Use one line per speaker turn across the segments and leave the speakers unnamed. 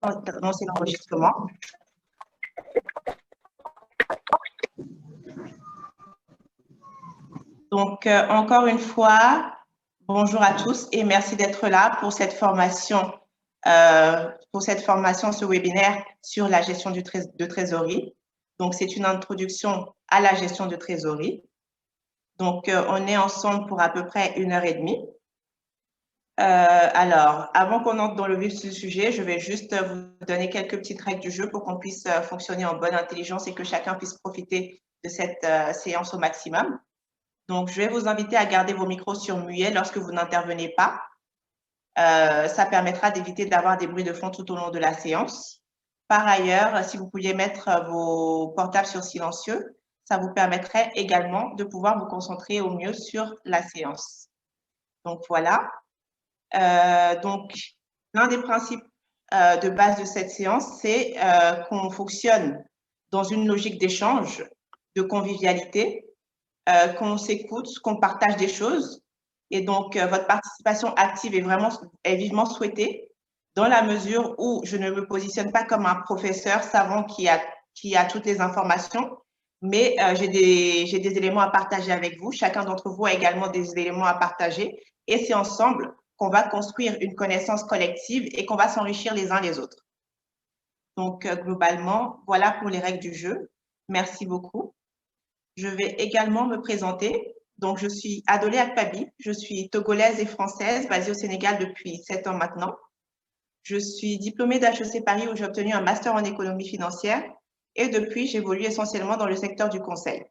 lancer l'enregistrement. Donc, encore une fois, bonjour à tous et merci d'être là pour cette formation, ce webinaire sur la gestion de trésorerie. Donc, c'est une introduction à la gestion de trésorerie. Donc, on est ensemble pour à peu près 1h30. Alors, avant qu'on entre dans le vif du sujet, je vais juste vous donner quelques petites règles du jeu pour qu'on puisse fonctionner en bonne intelligence et que chacun puisse profiter de cette séance au maximum. Donc, je vais vous inviter à garder vos micros sur muet lorsque vous n'intervenez pas. Ça permettra d'éviter d'avoir des bruits de fond tout au long de la séance. Par ailleurs, si vous pouviez mettre vos portables sur silencieux, ça vous permettrait également de pouvoir vous concentrer au mieux sur la séance. Donc, voilà. Donc, l'un des principes de base de cette séance, c'est qu'on fonctionne dans une logique d'échange, de convivialité, qu'on s'écoute, qu'on partage des choses. Et donc, votre participation active est vivement souhaitée dans la mesure où je ne me positionne pas comme un professeur savant qui a toutes les informations, mais j'ai des éléments à partager avec vous. Chacun d'entre vous a également des éléments à partager. Et c'est ensemble qu'on va construire une connaissance collective et qu'on va s'enrichir les uns les autres. Donc, globalement, voilà pour les règles du jeu. Merci beaucoup. Je vais également me présenter. Donc, je suis Adolé Akpabi. Je suis togolaise et française, basée au Sénégal depuis 7 ans maintenant. Je suis diplômée d'HEC Paris où j'ai obtenu un master en économie financière et depuis, j'évolue essentiellement dans le secteur du conseil.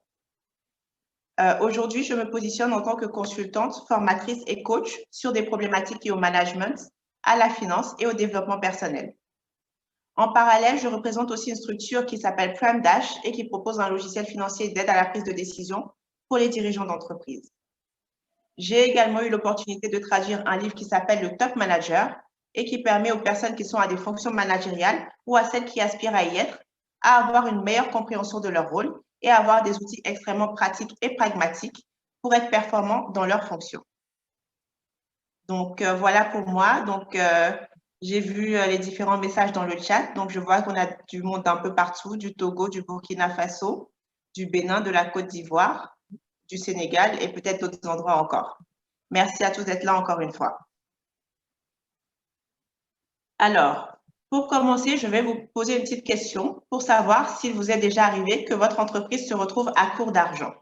Aujourd'hui, je me positionne en tant que consultante, formatrice et coach sur des problématiques liées au management, à la finance et au développement personnel. En parallèle, je représente aussi une structure qui s'appelle Prime Dash et qui propose un logiciel financier d'aide à la prise de décision pour les dirigeants d'entreprise. J'ai également eu l'opportunité de traduire un livre qui s'appelle Le Top Manager et qui permet aux personnes qui sont à des fonctions managériales ou à celles qui aspirent à y être à avoir une meilleure compréhension de leur rôle et à avoir des outils extrêmement pratiques et pragmatiques pour être performants dans leurs fonctions. Donc, voilà pour moi. Donc, j'ai vu les différents messages dans le chat. Donc, je vois qu'on a du monde un peu partout, du Togo, du Burkina Faso, du Bénin, de la Côte d'Ivoire, du Sénégal et peut-être d'autres endroits encore. Merci à tous d'être là encore une fois. Alors, pour commencer, je vais vous poser une petite question pour savoir s'il vous est déjà arrivé que votre entreprise se retrouve à court d'argent.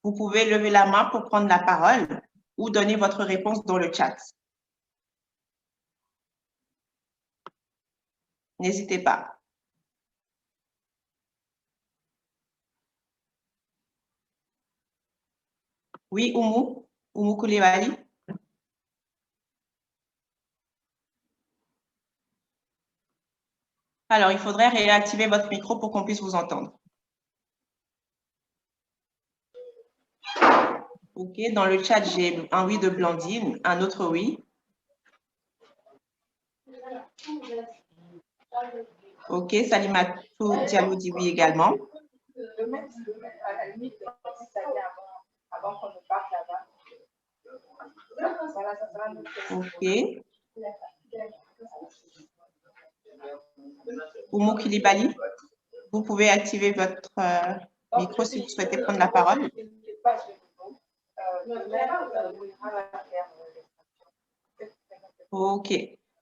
Vous pouvez lever la main pour prendre la parole ou donner votre réponse dans le chat. N'hésitez pas. Oui, Oumou Koulibaly. Alors, il faudrait réactiver votre micro pour qu'on puisse vous entendre. OK, dans le chat, j'ai un oui de Blandine, un autre oui. OK, Salimatou Diallo dit oui également. OK. Oumou Koulibaly, vous pouvez activer votre micro si vous souhaitez prendre la parole. OK.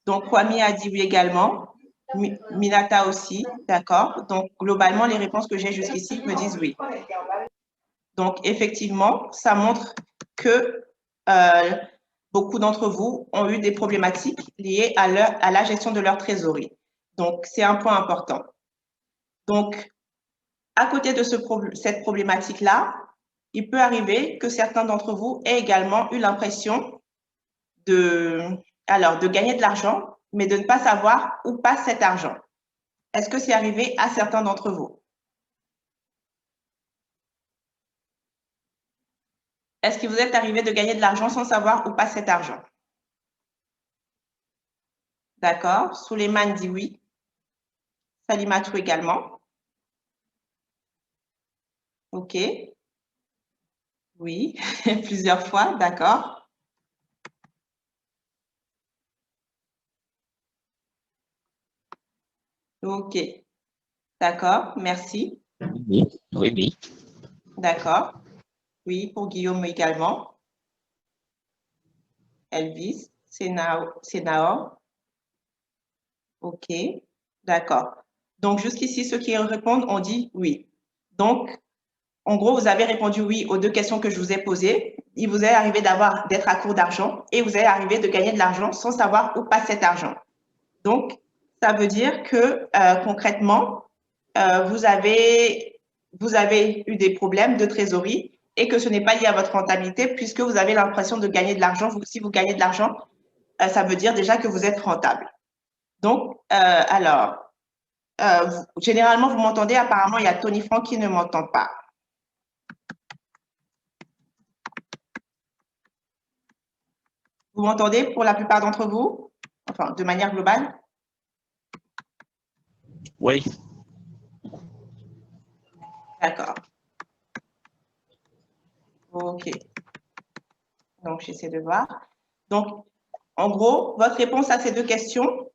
Donc, Kwame a dit oui également. Minata aussi, d'accord. Donc, globalement, les réponses que j'ai jusqu'ici me disent oui. Donc, effectivement, ça montre que beaucoup d'entre vous ont eu des problématiques liées à la gestion de leur trésorerie. Donc, c'est un point important. Donc, à côté de cette problématique-là, il peut arriver que certains d'entre vous aient également eu l'impression de gagner de l'argent, mais de ne pas savoir où passe cet argent. Est-ce que c'est arrivé à certains d'entre vous? Est-ce qu'il vous est arrivé de gagner de l'argent sans savoir où passe cet argent? D'accord. Souleymane dit oui. Salimatou également. OK. Oui, plusieurs fois, d'accord. OK. D'accord, merci.
Oui, oui, oui.
D'accord. Oui, pour Guillaume également. Elvis, Sénao. OK. D'accord. Donc, jusqu'ici, ceux qui répondent ont dit oui. Donc, en gros, vous avez répondu oui aux deux questions que je vous ai posées. Il vous est arrivé d'être à court d'argent et vous est arrivé de gagner de l'argent sans savoir où passe cet argent. Donc, ça veut dire que concrètement, vous avez eu des problèmes de trésorerie et que ce n'est pas lié à votre rentabilité puisque vous avez l'impression de gagner de l'argent. Si vous gagnez de l'argent, ça veut dire déjà que vous êtes rentable. Donc, généralement, vous m'entendez. Apparemment, il y a Tony Franck qui ne m'entend pas. Vous m'entendez pour la plupart d'entre vous? Enfin, de manière globale?
Oui.
D'accord. OK. Donc, j'essaie de voir. Donc, en gros, votre réponse à ces deux questions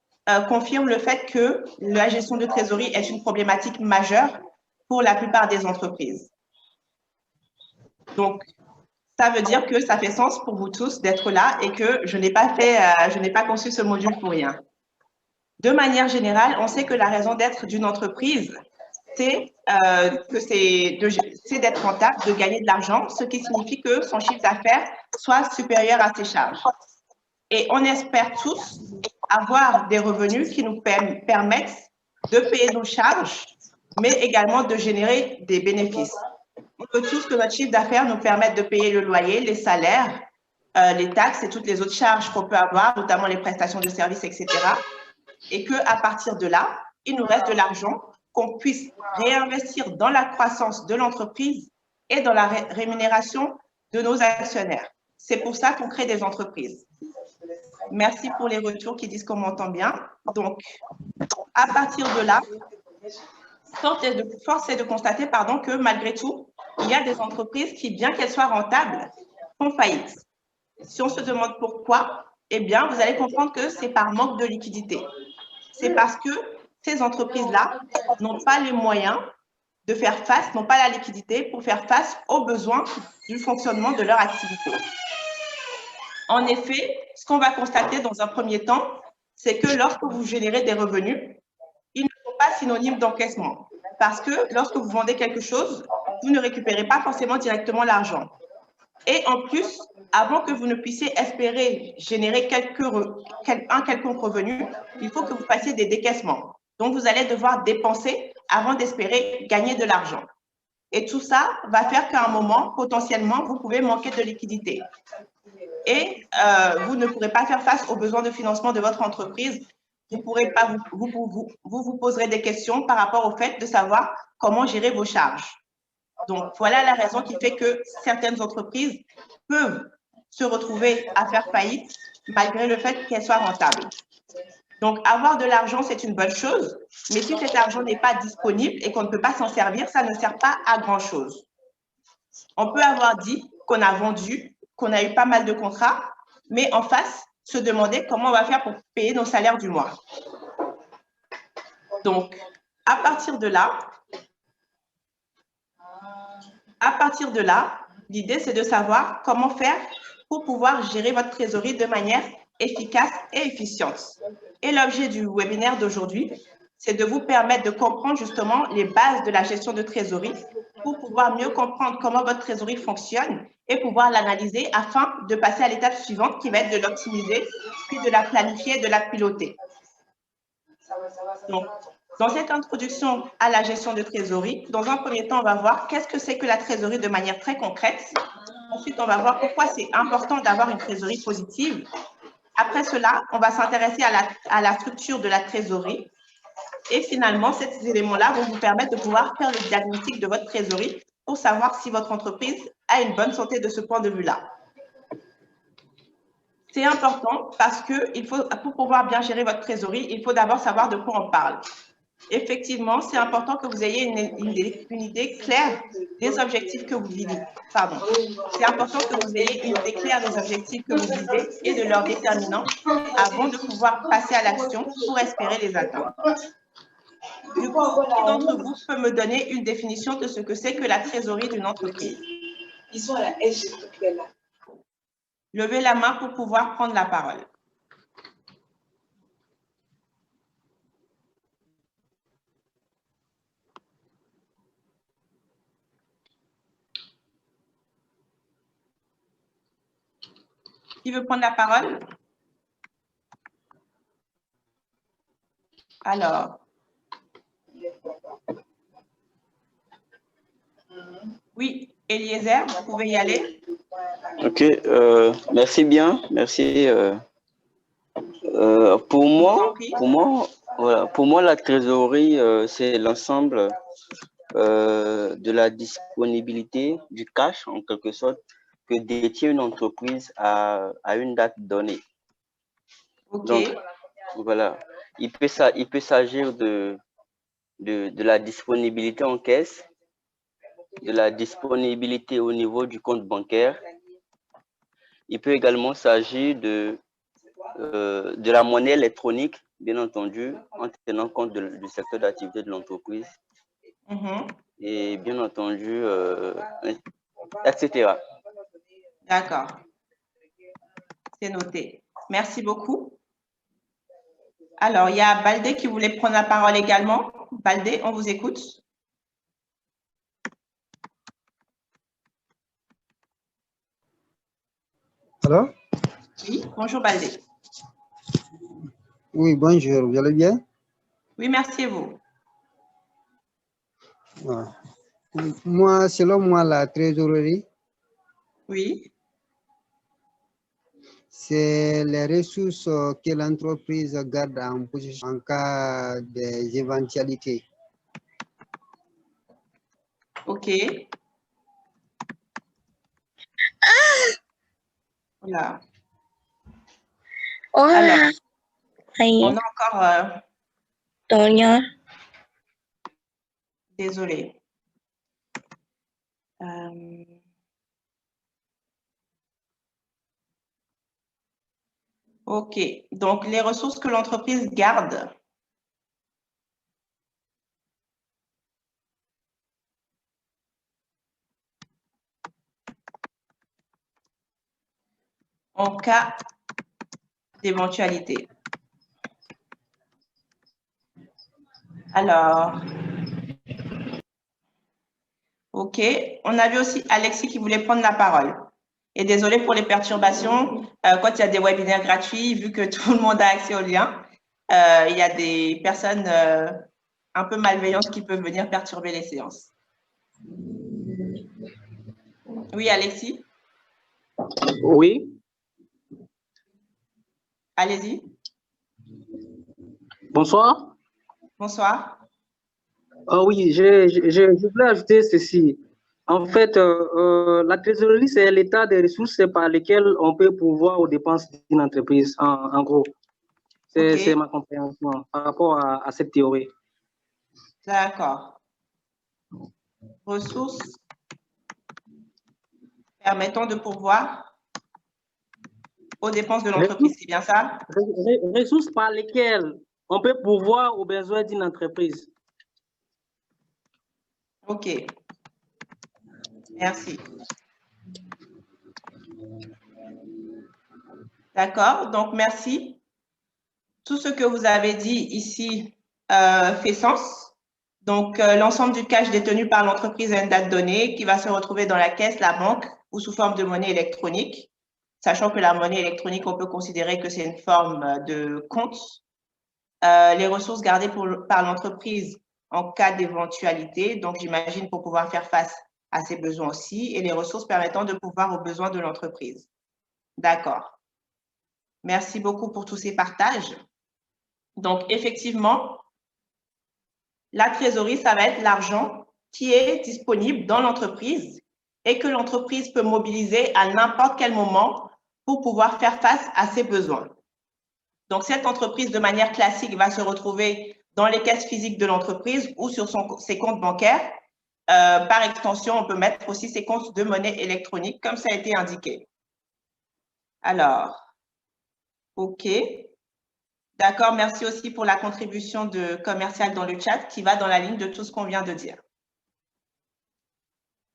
confirme le fait que la gestion de trésorerie est une problématique majeure pour la plupart des entreprises. Donc, ça veut dire que ça fait sens pour vous tous d'être là et que je n'ai pas conçu ce module pour rien. De manière générale, on sait que la raison d'être d'une entreprise, c'est d'être rentable, de gagner de l'argent, ce qui signifie que son chiffre d'affaires soit supérieur à ses charges. Et on espère tous avoir des revenus qui nous permettent de payer nos charges, mais également de générer des bénéfices. On veut tous que notre chiffre d'affaires nous permette de payer le loyer, les salaires, les taxes et toutes les autres charges qu'on peut avoir, notamment les prestations de services, etc. Et qu'à partir de là, il nous reste de l'argent qu'on puisse réinvestir dans la croissance de l'entreprise et dans la rémunération de nos actionnaires. C'est pour ça qu'on crée des entreprises. Merci pour les retours qui disent qu'on m'entend bien. Donc, à partir de là, force est de constater que malgré tout, il y a des entreprises qui, bien qu'elles soient rentables, font faillite. Si on se demande pourquoi, eh bien, vous allez comprendre que c'est par manque de liquidité. C'est parce que ces entreprises-là n'ont pas les moyens de faire face, n'ont pas la liquidité pour faire face aux besoins du fonctionnement de leur activité. En effet, ce qu'on va constater dans un premier temps, c'est que lorsque vous générez des revenus, ils ne sont pas synonymes d'encaissement. Parce que lorsque vous vendez quelque chose, vous ne récupérez pas forcément directement l'argent. Et en plus, avant que vous ne puissiez espérer générer un quelconque revenu, il faut que vous fassiez des décaissements. Donc, vous allez devoir dépenser avant d'espérer gagner de l'argent. Et tout ça va faire qu'à un moment, potentiellement, vous pouvez manquer de liquidité. Et vous ne pourrez pas faire face aux besoins de financement de votre entreprise. Vous pourrez pas, vous poserez des questions par rapport au fait de savoir comment gérer vos charges. Donc, voilà la raison qui fait que certaines entreprises peuvent se retrouver à faire faillite malgré le fait qu'elles soient rentables. Donc, avoir de l'argent, c'est une bonne chose, mais si cet argent n'est pas disponible et qu'on ne peut pas s'en servir, ça ne sert pas à grand-chose. On peut avoir dit qu'on a vendu, qu'on a eu pas mal de contrats, mais en face, se demander comment on va faire pour payer nos salaires du mois. Donc, à partir de là, l'idée, c'est de savoir comment faire pour pouvoir gérer votre trésorerie de manière efficace et efficiente. Et l'objet du webinaire d'aujourd'hui, c'est de vous permettre de comprendre justement les bases de la gestion de trésorerie pour pouvoir mieux comprendre comment votre trésorerie fonctionne et pouvoir l'analyser afin de passer à l'étape suivante qui va être de l'optimiser, puis de la planifier et de la piloter. Donc, dans cette introduction à la gestion de trésorerie, dans un premier temps, on va voir qu'est-ce que c'est que la trésorerie de manière très concrète. Ensuite, on va voir pourquoi c'est important d'avoir une trésorerie positive. Après cela, on va s'intéresser à la structure de la trésorerie. Et finalement, ces éléments-là vont vous permettre de pouvoir faire le diagnostic de votre trésorerie pour savoir si votre entreprise a une bonne santé de ce point de vue-là. C'est important parce que pour pouvoir bien gérer votre trésorerie, il faut d'abord savoir de quoi on parle. Effectivement, c'est important que vous ayez une idée claire des objectifs que vous visez. Pardon. C'est important que vous ayez une idée claire des objectifs que vous visez et de leurs déterminants avant de pouvoir passer à l'action pour espérer les atteindre. Du coup, qui d'entre vous peut me donner une définition de ce que c'est que la trésorerie d'une entreprise?
Ils sont à la S, là.
Levez la main pour pouvoir prendre la parole. Qui veut prendre la parole? Alors. Oui, Eliezer, vous pouvez y aller.
Ok, merci bien, merci. Pour moi, la trésorerie, c'est l'ensemble de la disponibilité du cash, en quelque sorte, que détient une entreprise à une date donnée.
Ok.
Donc, voilà, il peut s'agir de la disponibilité en caisse, de la disponibilité au niveau du compte bancaire. Il peut également s'agir de la monnaie électronique, bien entendu, en tenant compte du secteur d'activité de l'entreprise. Et bien entendu, etc.
D'accord. C'est noté. Merci beaucoup. Alors, il y a Baldé qui voulait prendre la parole également. Baldé, on vous écoute.
Alors?
Oui, bonjour Baldé.
Oui, bonjour, vous allez bien?
Oui, merci et vous.
Moi, selon moi, la trésorerie,
oui,
c'est les ressources que l'entreprise garde en position en cas des éventualités.
Ok. Voilà. Alors, on a encore... désolé. Ok. Donc, les ressources que l'entreprise garde en cas d'éventualité. Alors, ok. On avait aussi Alexis qui voulait prendre la parole. Et désolé pour les perturbations. Quand il y a des webinaires gratuits, vu que tout le monde a accès au lien, il y a des personnes un peu malveillantes qui peuvent venir perturber les séances. Oui, Alexis?
Oui.
Allez-y.
Bonsoir.
Bonsoir.
Oui, je voulais ajouter ceci. En fait, la trésorerie, c'est l'état des ressources par lesquelles on peut pourvoir aux dépenses d'une entreprise, en gros. C'est ma compréhension par rapport à cette théorie.
D'accord. Ressources permettant de pourvoir aux dépenses de l'entreprise, c'est bien ça?
Ressources par lesquelles on peut pourvoir aux besoins d'une entreprise.
Ok. Merci. D'accord, donc merci. Tout ce que vous avez dit ici fait sens. Donc, l'ensemble du cash détenu par l'entreprise à une date donnée qui va se retrouver dans la caisse, la banque ou sous forme de monnaie électronique, sachant que la monnaie électronique, on peut considérer que c'est une forme de compte. Les ressources gardées par l'entreprise en cas d'éventualité, donc j'imagine pour pouvoir faire face à ses besoins aussi, et les ressources permettant de pourvoir aux besoins de l'entreprise. D'accord. Merci beaucoup pour tous ces partages. Donc, effectivement, la trésorerie, ça va être l'argent qui est disponible dans l'entreprise et que l'entreprise peut mobiliser à n'importe quel moment pour pouvoir faire face à ses besoins. Donc, cette entreprise, de manière classique, va se retrouver dans les caisses physiques de l'entreprise ou sur ses comptes bancaires. Par extension, on peut mettre aussi ses comptes de monnaie électronique, comme ça a été indiqué. Alors, OK. D'accord, merci aussi pour la contribution de commercial dans le chat qui va dans la ligne de tout ce qu'on vient de dire.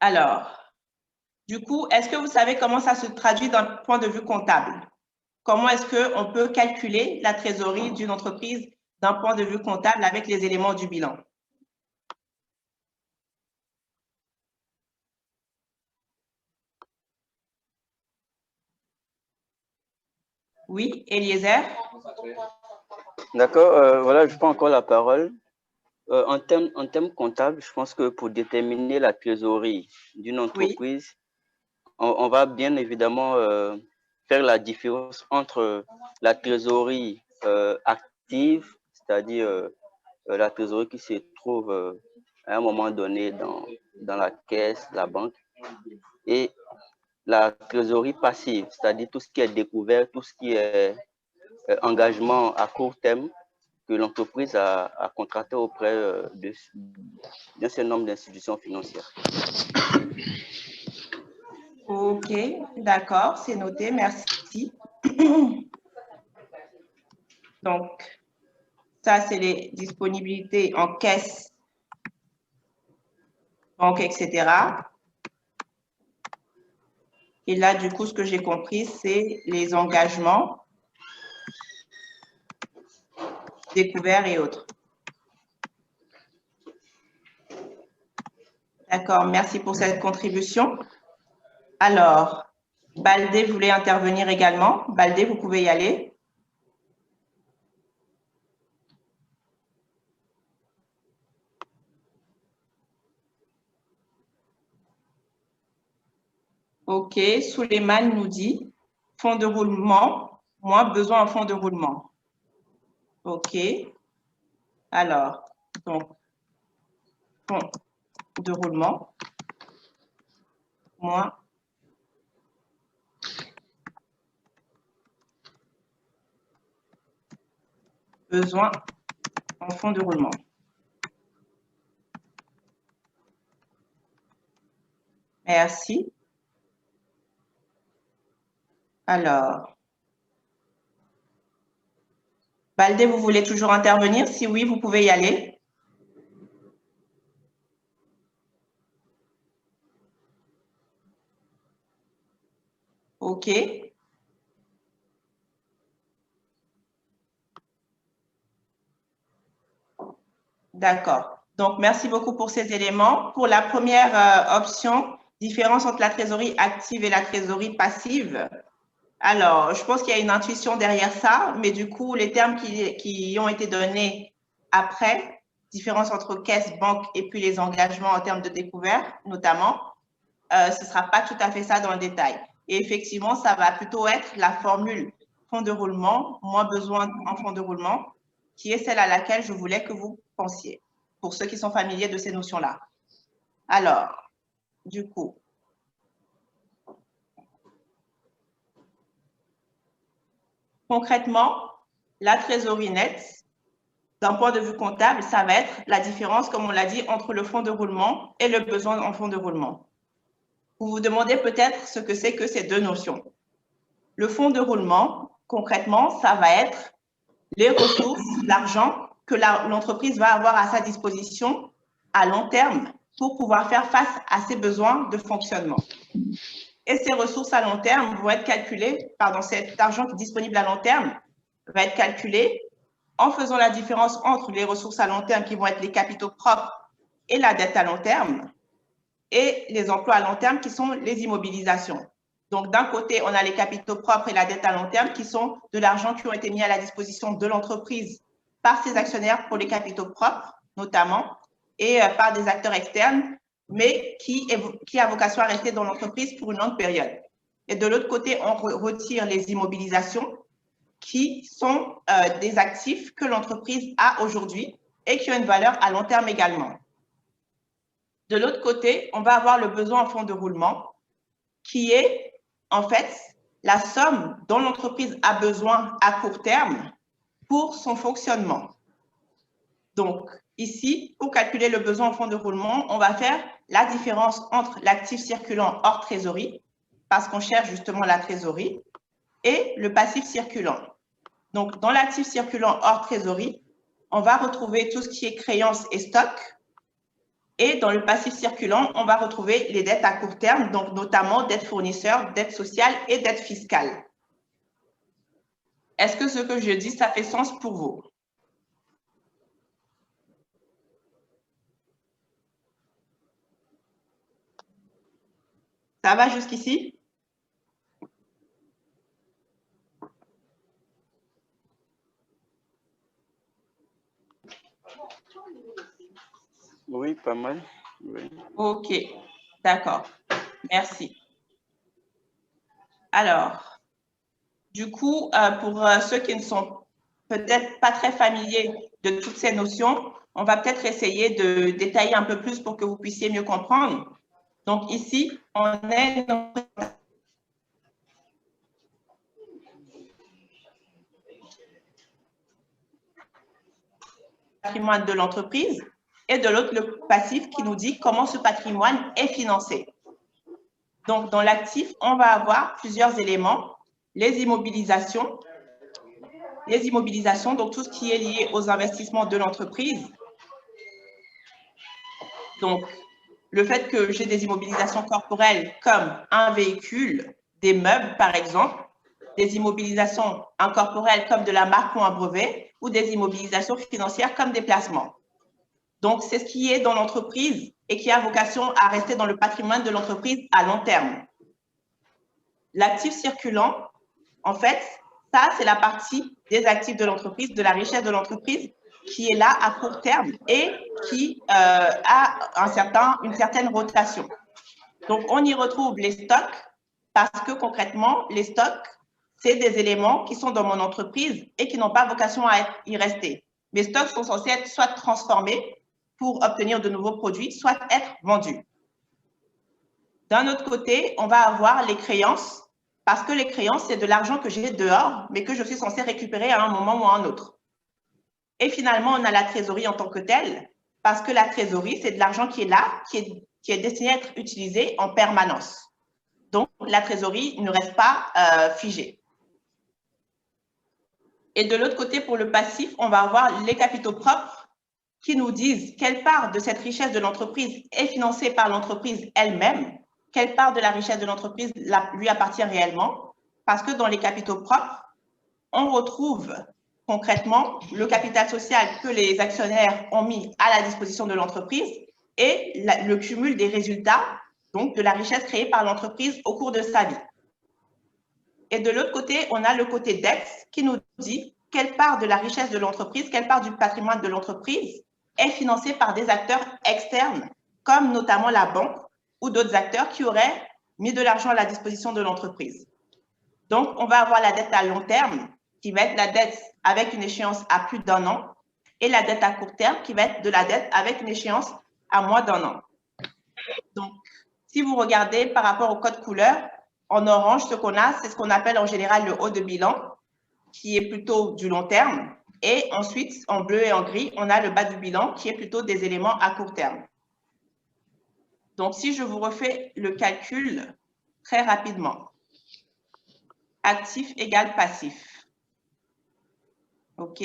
Alors, du coup, est-ce que vous savez comment ça se traduit d'un point de vue comptable? Comment est-ce qu'on peut calculer la trésorerie d'une entreprise d'un point de vue comptable avec les éléments du bilan? Oui, Eliezer?
D'accord, voilà, je prends encore la parole. En termes comptables, je pense que pour déterminer la trésorerie d'une entreprise, on va bien évidemment faire la différence entre la trésorerie active, c'est-à-dire la trésorerie qui se trouve à un moment donné dans la caisse, la banque, et la trésorerie passive, c'est-à-dire tout ce qui est découvert, tout ce qui est engagement à court terme que l'entreprise a contracté auprès d'un certain nombre d'institutions financières.
Ok, d'accord, c'est noté, merci. Donc, ça, c'est les disponibilités en caisse, banque, etc. Et là, du coup, ce que j'ai compris, c'est les engagements découverts et autres. D'accord, merci pour cette contribution. Alors, Baldé voulait intervenir également. Baldé, vous pouvez y aller. Ok, Souleymane nous dit fonds de roulement, moins besoin en fonds de roulement. Ok, alors, donc, fonds de roulement, moins besoin en fonds de roulement. Merci. Alors, Baldé, vous voulez toujours intervenir? Si oui, vous pouvez y aller. OK. D'accord. Donc, merci beaucoup pour ces éléments. Pour la première option, différence entre la trésorerie active et la trésorerie passive. Alors, je pense qu'il y a une intuition derrière ça, mais du coup, les termes qui ont été donnés après, différence entre caisse, banque et puis les engagements en termes de découvert, notamment, ce ne sera pas tout à fait ça dans le détail. Et effectivement, ça va plutôt être la formule fonds de roulement, moins besoin en fonds de roulement, qui est celle à laquelle je voulais que vous pensiez, pour ceux qui sont familiers de ces notions-là. Alors, du coup, concrètement, la trésorerie nette, d'un point de vue comptable, ça va être la différence, comme on l'a dit, entre le fonds de roulement et le besoin en fonds de roulement. Vous vous demandez peut-être ce que c'est que ces deux notions. Le fonds de roulement, concrètement, ça va être les ressources, l'argent que l'entreprise va avoir à sa disposition à long terme pour pouvoir faire face à ses besoins de fonctionnement. Et ces ressources à long terme vont être calculées, pardon, cet argent qui est disponible à long terme va être calculé en faisant la différence entre les ressources à long terme qui vont être les capitaux propres et la dette à long terme et les emplois à long terme qui sont les immobilisations. Donc, d'un côté, on a les capitaux propres et la dette à long terme qui sont de l'argent qui ont été mis à la disposition de l'entreprise par ses actionnaires pour les capitaux propres, notamment, et par des acteurs externes, mais qui a vocation à rester dans l'entreprise pour une longue période. Et de l'autre côté, on retire les immobilisations qui sont des actifs que l'entreprise a aujourd'hui et qui ont une valeur à long terme également. De l'autre côté, on va avoir le besoin en fonds de roulement, qui est en fait la somme dont l'entreprise a besoin à court terme pour son fonctionnement. Donc, ici, pour calculer le besoin en fonds de roulement, on va faire la différence entre l'actif circulant hors trésorerie, parce qu'on cherche justement la trésorerie, et le passif circulant. Donc, dans l'actif circulant hors trésorerie, on va retrouver tout ce qui est créances et stocks. Et dans le passif circulant, on va retrouver les dettes à court terme, donc notamment dettes fournisseurs, dettes sociales et dettes fiscales. Est-ce que ce que je dis, ça fait sens pour vous? Ça va jusqu'ici?
Oui, pas mal. Oui.
OK, d'accord. Merci. Alors, du coup, pour ceux qui ne sont peut-être pas très familiers de toutes ces notions, on va peut-être essayer de détailler un peu plus pour que vous puissiez mieux comprendre. Donc ici, on est dans le patrimoine de l'entreprise et de l'autre, le passif qui nous dit comment ce patrimoine est financé. Donc, dans l'actif, on va avoir plusieurs éléments. Les immobilisations, donc tout ce qui est lié aux investissements de l'entreprise. Donc, le fait que j'ai des immobilisations corporelles comme un véhicule, des meubles, par exemple, des immobilisations incorporelles comme de la marque ou un brevet, ou des immobilisations financières comme des placements. Donc, c'est ce qui est dans l'entreprise et qui a vocation à rester dans le patrimoine de l'entreprise à long terme. L'actif circulant, en fait, ça, c'est la partie des actifs de l'entreprise, de la richesse de l'entreprise, qui est là à court terme et qui a une certaine rotation. Donc, on y retrouve les stocks parce que concrètement, les stocks, c'est des éléments qui sont dans mon entreprise et qui n'ont pas vocation à y rester. Mes stocks sont censés être soit transformés pour obtenir de nouveaux produits, soit être vendus. D'un autre côté, on va avoir les créances parce que les créances, c'est de l'argent que j'ai dehors, mais que je suis censée récupérer à un moment ou à un autre. Et finalement, on a la trésorerie en tant que telle, parce que la trésorerie, c'est de l'argent qui est là, qui est destiné à être utilisé en permanence. Donc, la trésorerie ne reste pas figée. Et de l'autre côté, pour le passif, on va avoir les capitaux propres qui nous disent quelle part de cette richesse de l'entreprise est financée par l'entreprise elle-même, quelle part de la richesse de l'entreprise lui appartient réellement, parce que dans les capitaux propres, on retrouve concrètement le capital social que les actionnaires ont mis à la disposition de l'entreprise et le cumul des résultats, donc de la richesse créée par l'entreprise au cours de sa vie. Et de l'autre côté, on a le côté dette qui nous dit quelle part de la richesse de l'entreprise, quelle part du patrimoine de l'entreprise est financée par des acteurs externes, comme notamment la banque ou d'autres acteurs qui auraient mis de l'argent à la disposition de l'entreprise. Donc, on va avoir la dette à long terme, qui va être la dette avec une échéance à plus d'1 an, et la dette à court terme, qui va être de la dette avec une échéance à moins d'1 an. Donc, si vous regardez par rapport au code couleur, en orange, ce qu'on a, c'est ce qu'on appelle en général le haut de bilan, qui est plutôt du long terme. Et ensuite, en bleu et en gris, on a le bas du bilan, qui est plutôt des éléments à court terme. Donc, si je vous refais le calcul très rapidement, actif égale passif. OK.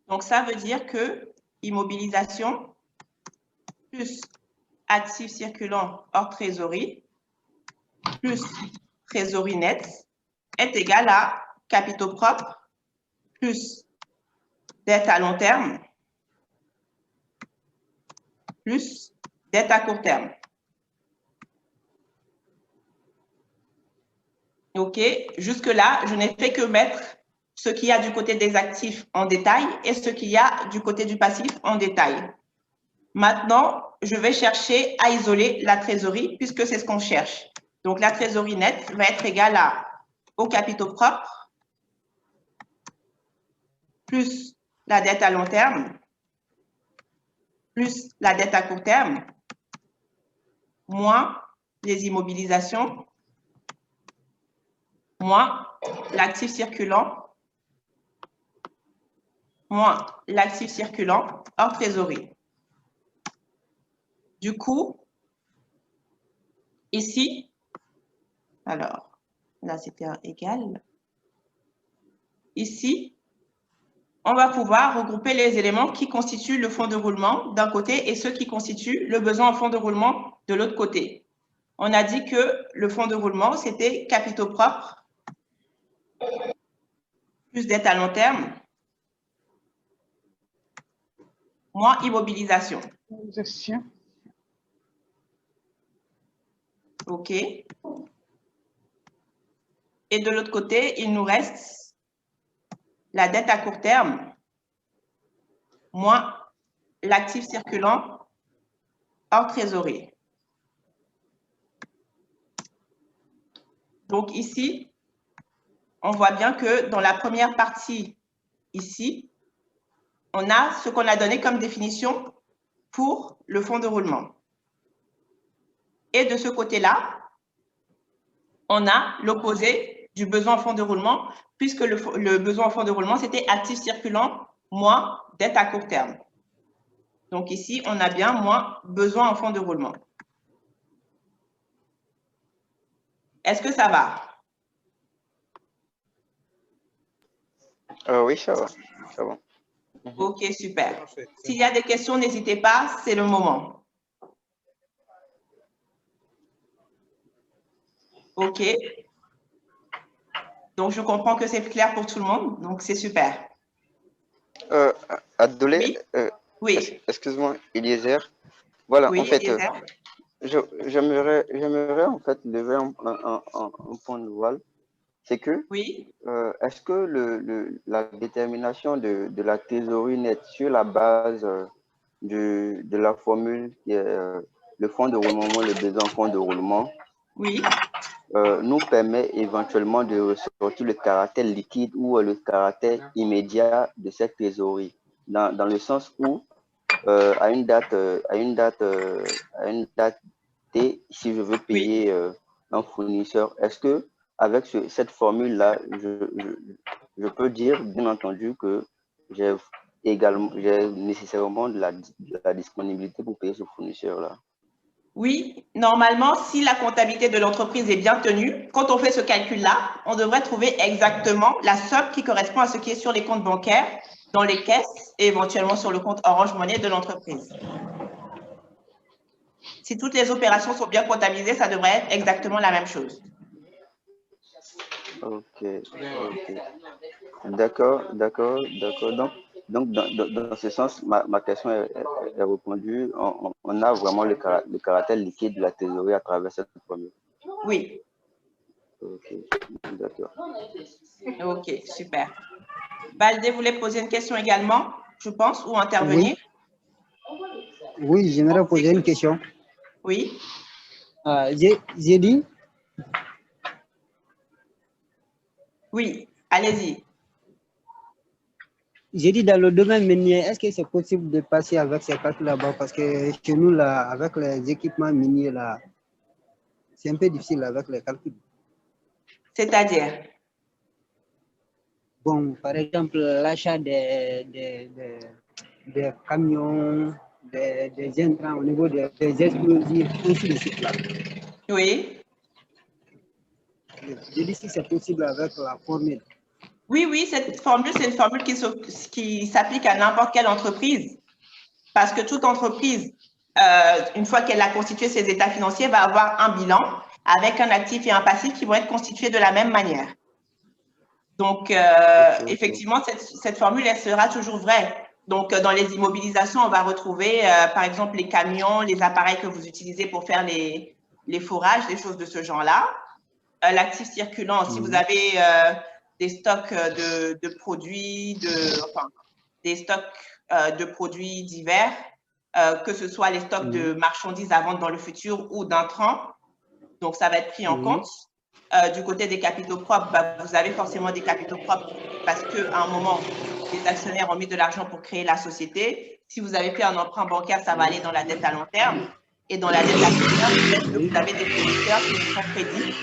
Donc, ça veut dire que immobilisation plus actif circulant hors trésorerie plus trésorerie nette est égal à capitaux propres plus dette à long terme plus dette à court terme. OK, jusque-là, je n'ai fait que mettre ce qu'il y a du côté des actifs en détail et ce qu'il y a du côté du passif en détail. Maintenant, je vais chercher à isoler la trésorerie puisque c'est ce qu'on cherche. Donc, la trésorerie nette va être égale aux capitaux propres plus la dette à long terme plus la dette à court terme moins les immobilisations moins l'actif circulant moins l'actif circulant hors trésorerie. Du coup, Ici, alors, là, c'était un égal. Ici, on va pouvoir regrouper les éléments qui constituent le fonds de roulement d'un côté et ceux qui constituent le besoin en fonds de roulement de l'autre côté. On a dit que le fonds de roulement, c'était capitaux propres plus dette à long terme, moins immobilisation. OK. Et de l'autre côté, il nous reste la dette à court terme, moins l'actif circulant hors trésorerie. Donc ici, on voit bien que dans la première partie, ici, on a ce qu'on a donné comme définition pour le fonds de roulement. Et de ce côté-là, on a l'opposé du besoin en fonds de roulement, puisque le besoin en fonds de roulement, c'était actif circulant moins dette à court terme. Donc ici, on a bien moins besoin en fonds de roulement. Est-ce que ça va?
Oui, ça va. Ça va.
OK, super. S'il y a des questions, n'hésitez pas, c'est le moment. OK. Donc, je comprends que c'est clair pour tout le monde, donc c'est super.
Adolé,
Oui. Oui.
Excuse-moi, Eliezer. Voilà,
Oui,
en fait,
Eliezer.
j'aimerais en fait lever un point de voile. C'est que,
Oui.
est-ce que la détermination de la trésorerie nette sur la base de la formule qui est le fonds de roulement moins le besoin en fonds de roulement,
Oui.
nous permet éventuellement de ressortir le caractère liquide ou le caractère immédiat de cette trésorerie, dans le sens où à une date T, si je veux payer un fournisseur, est-ce que avec cette formule-là, je peux dire, bien entendu, que j'ai nécessairement de la disponibilité pour payer ce fournisseur-là?
Oui, normalement, si la comptabilité de l'entreprise est bien tenue, quand on fait ce calcul-là, on devrait trouver exactement la somme qui correspond à ce qui est sur les comptes bancaires, dans les caisses et éventuellement sur le compte Orange Money de l'entreprise. Si toutes les opérations sont bien comptabilisées, ça devrait être exactement la même chose.
Ok. D'accord. Donc dans ce sens, ma question est répondue. On a vraiment le caractère liquide de la trésorerie à travers cette formule.
Oui.
Ok, d'accord.
Ok, super. Baldé voulait poser une question également, je pense, ou intervenir.
Oui, j'aimerais poser une question.
Oui.
J'ai dit.
Oui, allez-y.
J'ai dit dans le domaine minier, est-ce que c'est possible de passer avec ces calculs là-bas? Parce que chez nous, là, avec les équipements miniers, là, c'est un peu difficile avec les calculs.
C'est-à-dire?
Bon, par exemple, l'achat des camions, des intrants au niveau des explosifs, ainsi de suite là.
Oui.
Je dis si c'est possible avec la formule.
Oui, cette formule, c'est une formule qui s'applique à n'importe quelle entreprise. Parce que toute entreprise, une fois qu'elle a constitué ses états financiers, va avoir un bilan avec un actif et un passif qui vont être constitués de la même manière. Donc, effectivement, cette formule, elle sera toujours vraie. Donc, dans les immobilisations, on va retrouver, par exemple, les camions, les appareils que vous utilisez pour faire les forages, des choses de ce genre-là. L'actif circulant, si vous avez des stocks de produits, des stocks de produits divers, que ce soit les stocks de marchandises à vendre dans le futur ou d'intrants. Donc, ça va être pris en compte. Du côté des capitaux propres, vous avez forcément des capitaux propres parce qu'à un moment, les actionnaires ont mis de l'argent pour créer la société. Si vous avez pris un emprunt bancaire, ça va aller dans la dette à long terme. Et dans la dette à court terme, peut-être que vous avez des fournisseurs qui vous font crédit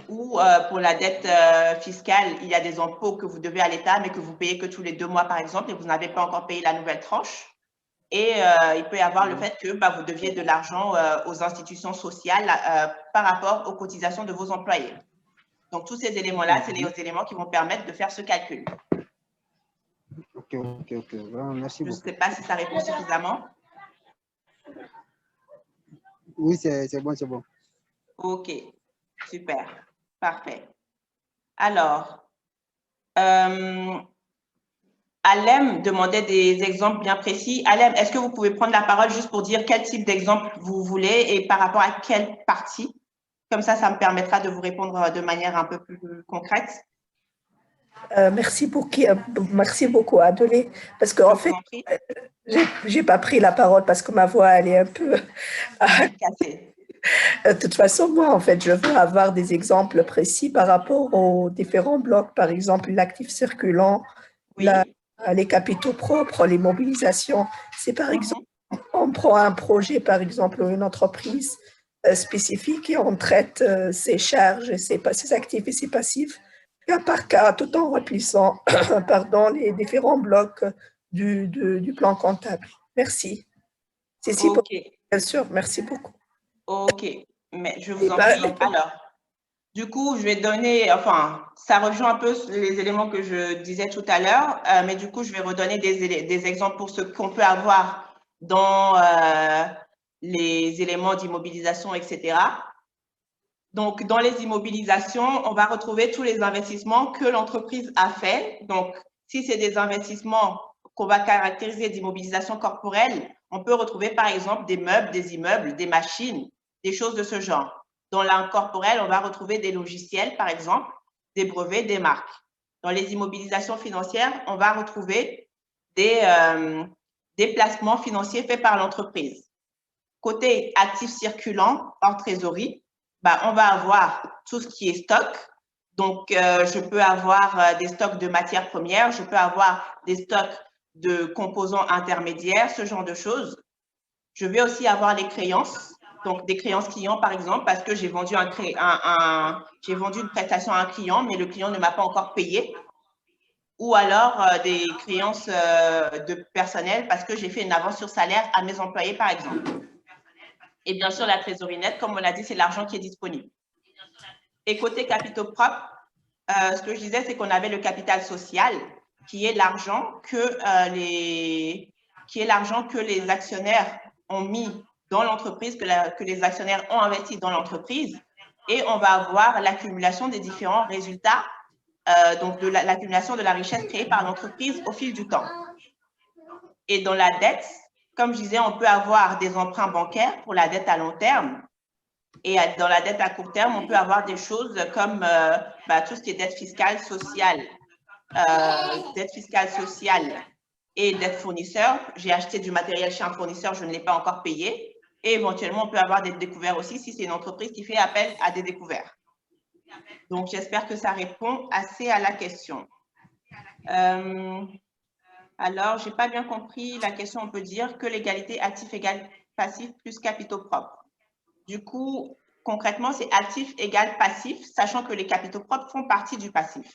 ou pour la dette fiscale, il y a des impôts que vous devez à l'État, mais que vous payez que tous les 2 mois, par exemple, et vous n'avez pas encore payé la nouvelle tranche. Et il peut y avoir le fait que vous deviez de l'argent aux institutions sociales par rapport aux cotisations de vos employés. Donc, tous ces éléments-là, c'est les éléments qui vont permettre de faire ce calcul.
Ok. Vraiment, merci
Je ne
beaucoup.
sais pas si ça répond suffisamment.
Oui, c'est bon.
OK, super, parfait. Alors, Alem demandait des exemples bien précis. Alem, est-ce que vous pouvez prendre la parole juste pour dire quel type d'exemple vous voulez et par rapport à quelle partie? Comme ça me permettra de vous répondre de manière un peu plus concrète.
Merci beaucoup, Adolé, parce qu'en fait, j'ai pas pris la parole parce que ma voix, elle est un peu
cassée.
De toute façon, moi, en fait, je veux avoir des exemples précis par rapport aux différents blocs, par exemple, l'actif circulant,
oui.
Les capitaux propres, les mobilisations. C'est par exemple, on prend un projet, par exemple, ou une entreprise spécifique et on traite ses charges, ses actifs et ses passifs, cas par cas, tout en remplissant les différents blocs du plan comptable. Merci. C'est si possible, bien sûr. Merci beaucoup.
OK, mais je vous en prie. Alors, du coup, je vais donner, ça rejoint un peu les éléments que je disais tout à l'heure, mais du coup, je vais redonner des exemples pour ce qu'on peut avoir dans les éléments d'immobilisation, etc. Donc, dans les immobilisations, on va retrouver tous les investissements que l'entreprise a fait. Donc, si c'est des investissements qu'on va caractériser d'immobilisation corporelle, on peut retrouver par exemple des meubles, des immeubles, des machines, des choses de ce genre. Dans l'incorporel, on va retrouver des logiciels, par exemple, des brevets, des marques. Dans les immobilisations financières, on va retrouver des placements financiers faits par l'entreprise. Côté actifs circulants hors trésorerie, on va avoir tout ce qui est stock. Donc, je peux avoir des stocks de matières premières, je peux avoir des stocks de composants intermédiaires, ce genre de choses. Je vais aussi avoir les créances, donc des créances clients, par exemple, parce que j'ai vendu une prestation à un client, mais le client ne m'a pas encore payé. Ou alors des créances de personnel parce que j'ai fait une avance sur salaire à mes employés, par exemple. Et bien sûr, la trésorerie nette, comme on l'a dit, c'est l'argent qui est disponible. Et côté capitaux propres, ce que je disais, c'est qu'on avait le capital social, qui est l'argent que les actionnaires ont mis dans l'entreprise, que les actionnaires ont investi dans l'entreprise. Et on va avoir l'accumulation des différents résultats, donc de l'accumulation de la richesse créée par l'entreprise au fil du temps. Et dans la dette, comme je disais, on peut avoir des emprunts bancaires pour la dette à long terme. Et dans la dette à court terme, on peut avoir des choses comme tout ce qui est dette fiscale sociale et dette fournisseur. J'ai acheté du matériel chez un fournisseur, je ne l'ai pas encore payé. Et éventuellement, on peut avoir des découvertes aussi si c'est une entreprise qui fait appel à des découvertes. Donc, j'espère que ça répond assez à la question. Alors, je n'ai pas bien compris la question. On peut dire que l'égalité actif égale passif plus capitaux propres. Du coup, concrètement, c'est actif égale passif, sachant que les capitaux propres font partie du passif.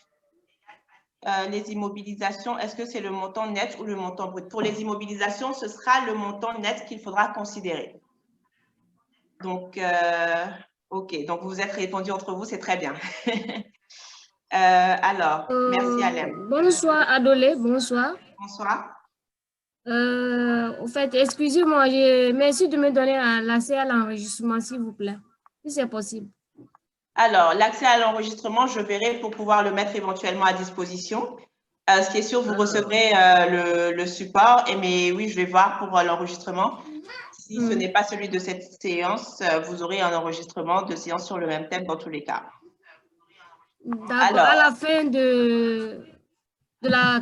Les immobilisations, est-ce que c'est le montant net ou le montant brut? Pour les immobilisations, ce sera le montant net qu'il faudra considérer. Donc, OK. Donc, vous vous êtes répondu entre vous, c'est très bien. Alors, merci Alem.
Bonsoir Adolé, bonsoir.
Bonsoir.
Au fait, excusez-moi, merci de me donner l'accès à l'enregistrement, s'il vous plaît, si c'est possible.
Alors, l'accès à l'enregistrement, je verrai pour pouvoir le mettre éventuellement à disposition. Ce qui est sûr, vous recevrez le support. Mais oui, je vais voir pour l'enregistrement. Si ce n'est pas celui de cette séance, vous aurez un enregistrement de séance sur le même thème dans tous les cas.
D'accord. À la fin de la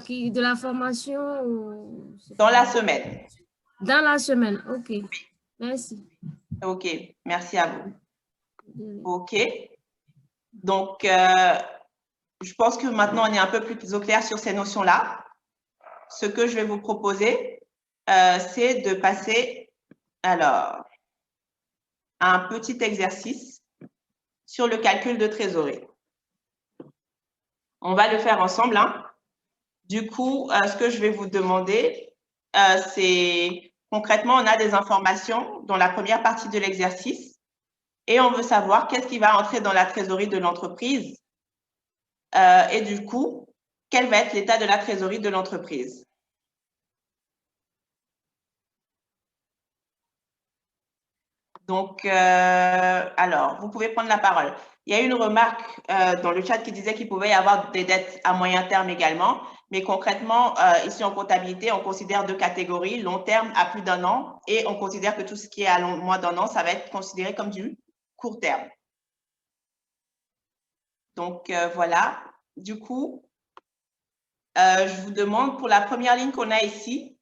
formation ou...
Dans la semaine.
Dans la semaine, OK. Merci.
OK, merci à vous. OK. Donc, je pense que maintenant, on est un peu plus au clair sur ces notions-là. Ce que je vais vous proposer, c'est de passer, alors, à un petit exercice sur le calcul de trésorerie. On va le faire ensemble, hein. Du coup, ce que je vais vous demander, c'est Concrètement, on a des informations dans la première partie de l'exercice et on veut savoir qu'est-ce qui va entrer dans la trésorerie de l'entreprise et du coup, quel va être l'état de la trésorerie de l'entreprise. Donc, alors, vous pouvez prendre la parole. Il y a une remarque dans le chat qui disait qu'il pouvait y avoir des dettes à moyen terme également, mais concrètement, ici en comptabilité, on considère deux catégories, long terme à plus d'1 an, et on considère que tout ce qui est à moins d'1 an, ça va être considéré comme du court terme. Donc, voilà. Du coup, je vous demande, pour la première ligne qu'on a ici,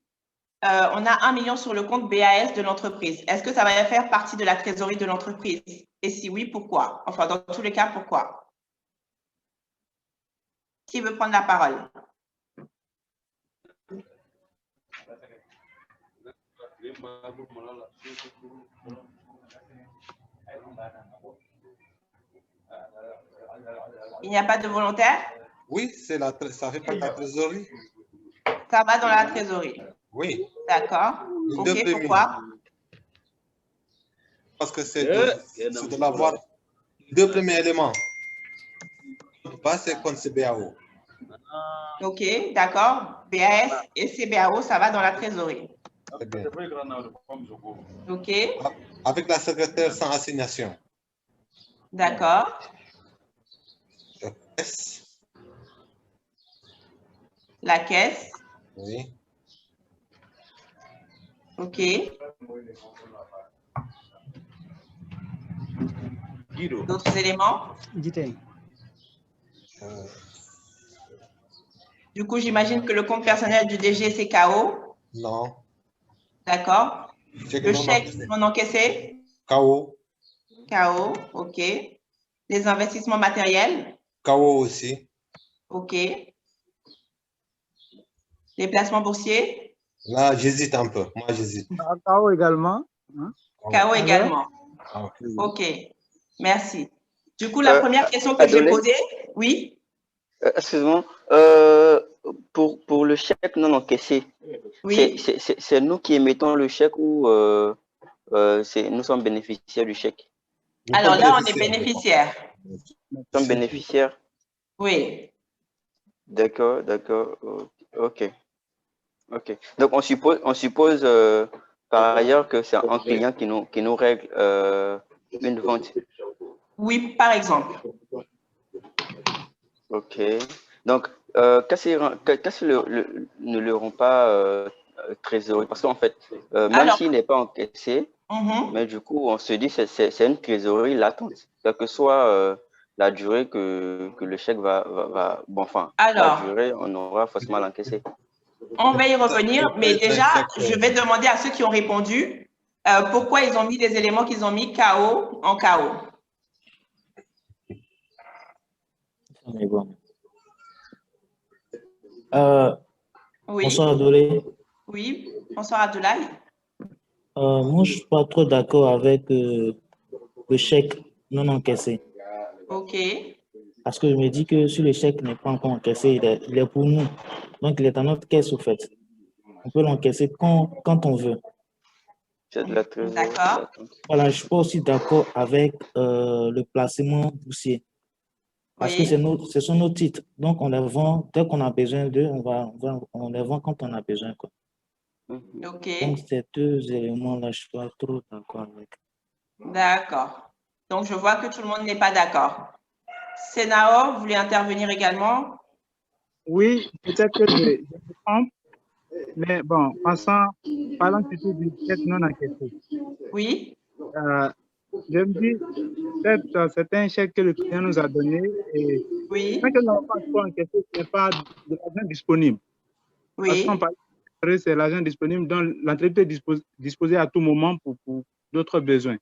on a 1 million sur le compte BAS de l'entreprise. Est-ce que ça va faire partie de la trésorerie de l'entreprise? Et si oui, pourquoi? Enfin, dans tous les cas, pourquoi? Qui veut prendre la parole? Il n'y a pas de volontaire?
Oui, ça fait partie de la trésorerie.
Ça va dans la trésorerie?
Oui.
D'accord. OK, pourquoi?
Parce que c'est de l'avoir. Les deux premiers éléments. Pas c'est compte CBAO.
OK, d'accord. BAS et CBAO, ça va dans la trésorerie.
Bien.
OK.
Avec la secrétaire sans assignation.
D'accord. La caisse.
Oui.
OK. D'autres éléments? Du coup, j'imagine que le compte personnel du DG, c'est KO.
Non.
D'accord. Le chèque non encaissé?
KO.
KO, OK. Les investissements matériels?
KO aussi.
OK. Les placements boursiers?
Là, j'hésite un peu. Moi, j'hésite.
KO également.
Hein? KO également. OK. Merci. Du coup, la première question que j'ai posée, oui?
Excuse-moi. Pour le chèque non encaissé,
oui.
C'est nous qui émettons le chèque ou nous sommes bénéficiaires du chèque?
Alors là, on est bénéficiaire.
Nous sommes bénéficiaires?
Oui.
D'accord, d'accord. OK. OK. Donc, on suppose par ailleurs que c'est un client qui nous règle une vente.
Oui, par exemple.
OK. Donc, qu'est-ce que ne le rend pas trésorerie? Parce qu'en fait, même s'il n'est pas encaissé, mais du coup, on se dit que c'est une trésorerie latente, quelle que soit la durée que le chèque va bon, enfin, la durée, on aura forcément l'encaissé.
On va y revenir, mais déjà, je vais demander à ceux qui ont répondu pourquoi ils ont mis les éléments qu'ils ont mis KO en KO. Oui.
Bonsoir Adolé.
Oui, bonsoir Abdoulaye.
Moi, je ne suis pas trop d'accord avec le chèque non encaissé.
OK.
Parce que je me dis que si le chèque n'est pas encore encaissé, il est pour nous. Donc, il est dans notre caisse, au fait. On peut l'encaisser quand on veut.
D'accord.
Voilà, je ne suis pas aussi d'accord avec le placement boursier. Parce que ce sont nos titres. Donc, on les vend dès qu'on a besoin d'eux, on les vend quand on a besoin, quoi.
OK.
Donc, ces deux éléments-là, je ne suis pas trop d'accord avec.
D'accord. Donc, je vois que tout le monde n'est pas d'accord. Sénao, vous voulez intervenir également?
Oui, peut-être que je me trompe, mais bon, parlant plutôt du chèque non encaissé.
Oui.
Je me dis, peut-être c'est un chèque que le client nous a donné et tant que nous n'avons pas encore encaissé, ce n'est pas de l'argent disponible.
Oui.
Parce qu'on parle de c'est l'argent disponible dont l'entreprise peut disposer à tout moment pour d'autres besoins.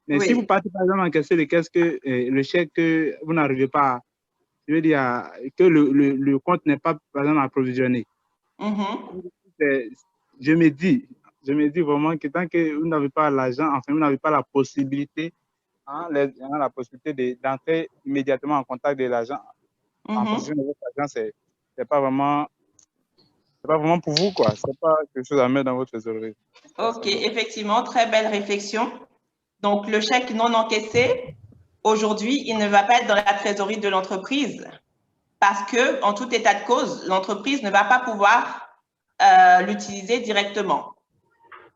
Mais si vous partez par exemple encaisser le chèque que vous n'arrivez pas, je veux dire que le compte n'est pas par exemple approvisionné. Je me dis vraiment que tant que vous n'avez pas l'argent, enfin vous n'avez pas la possibilité, la possibilité d'entrer immédiatement en contact de l'agent, en possession de votre argent, c'est pas vraiment c'est pas vraiment pour vous, quoi. C'est pas quelque chose à mettre dans votre trésorerie.
Ok, effectivement, très belle réflexion. Donc, le chèque non encaissé, aujourd'hui, il ne va pas être dans la trésorerie de l'entreprise parce que, en tout état de cause, l'entreprise ne va pas pouvoir l'utiliser directement.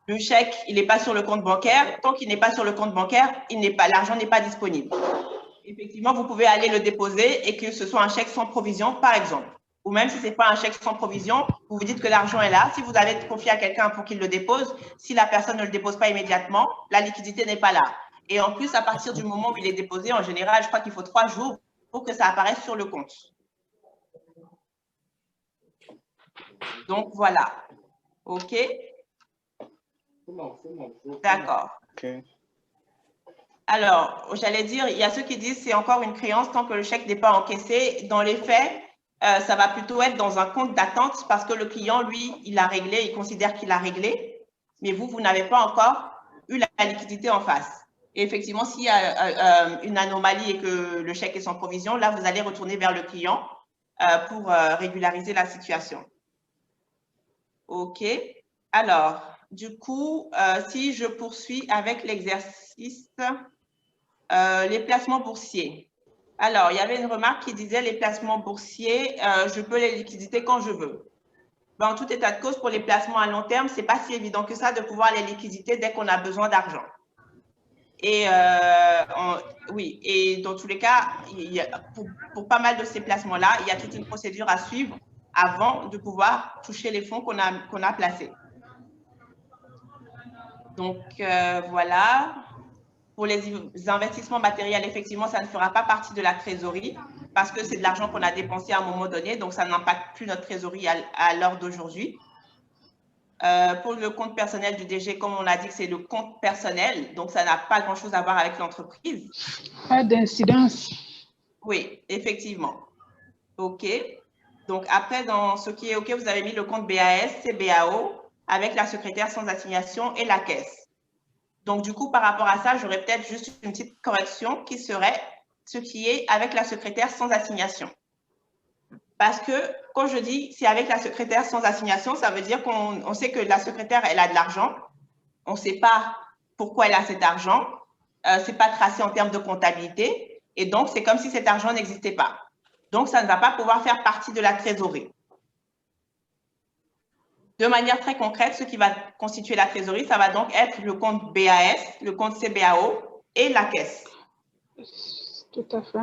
Le chèque, il n'est pas sur le compte bancaire. Tant qu'il n'est pas sur le compte bancaire, l'argent n'est pas disponible. Effectivement, vous pouvez aller le déposer et que ce soit un chèque sans provision, par exemple. Ou même si ce n'est pas un chèque sans provision, vous vous dites que l'argent est là. Si vous avez confié à quelqu'un pour qu'il le dépose, si la personne ne le dépose pas immédiatement, la liquidité n'est pas là. Et en plus, à partir du moment où il est déposé, en général, je crois qu'il faut 3 jours pour que ça apparaisse sur le compte. Donc, voilà. OK? D'accord.
Okay.
Alors, j'allais dire, il y a ceux qui disent que c'est encore une créance tant que le chèque n'est pas encaissé. Dans les faits, ça va plutôt être dans un compte d'attente parce que le client, lui, il a réglé, il considère qu'il a réglé, mais vous n'avez pas encore eu la liquidité en face. Et effectivement, s'il y a une anomalie et que le chèque est sans provision, là, vous allez retourner vers le client pour régulariser la situation. OK. Alors, du coup, si je poursuis avec l'exercice, les placements boursiers. Alors, il y avait une remarque qui disait les placements boursiers, je peux les liquider quand je veux. Ben, en tout état de cause, pour les placements à long terme, ce n'est pas si évident que ça de pouvoir les liquider dès qu'on a besoin d'argent. Et oui, et dans tous les cas, pour pas mal de ces placements-là, il y a toute une procédure à suivre avant de pouvoir toucher les fonds qu'on a placés. Donc, voilà. Pour les investissements matériels, effectivement, ça ne fera pas partie de la trésorerie parce que c'est de l'argent qu'on a dépensé à un moment donné, donc ça n'impacte plus notre trésorerie à l'heure d'aujourd'hui. Pour le compte personnel du DG, comme on a dit que c'est le compte personnel, donc ça n'a pas grand-chose à voir avec l'entreprise.
Pas d'incidence.
Oui, effectivement. OK. Donc, après, dans ce qui est OK, vous avez mis le compte BAS, CBAO, avec la secrétaire sans assignation et la caisse. Donc, du coup, par rapport à ça, j'aurais peut-être juste une petite correction qui serait ce qui est avec la secrétaire sans assignation. Parce que quand je dis c'est avec la secrétaire sans assignation, ça veut dire qu'on sait que la secrétaire, elle a de l'argent. On ne sait pas pourquoi elle a cet argent. Ce n'est pas tracé en termes de comptabilité. Et donc, c'est comme si cet argent n'existait pas. Donc, ça ne va pas pouvoir faire partie de la trésorerie. De manière très concrète, ce qui va constituer la trésorerie, ça va donc être le compte BAS, le compte CBAO et la caisse.
Tout à fait.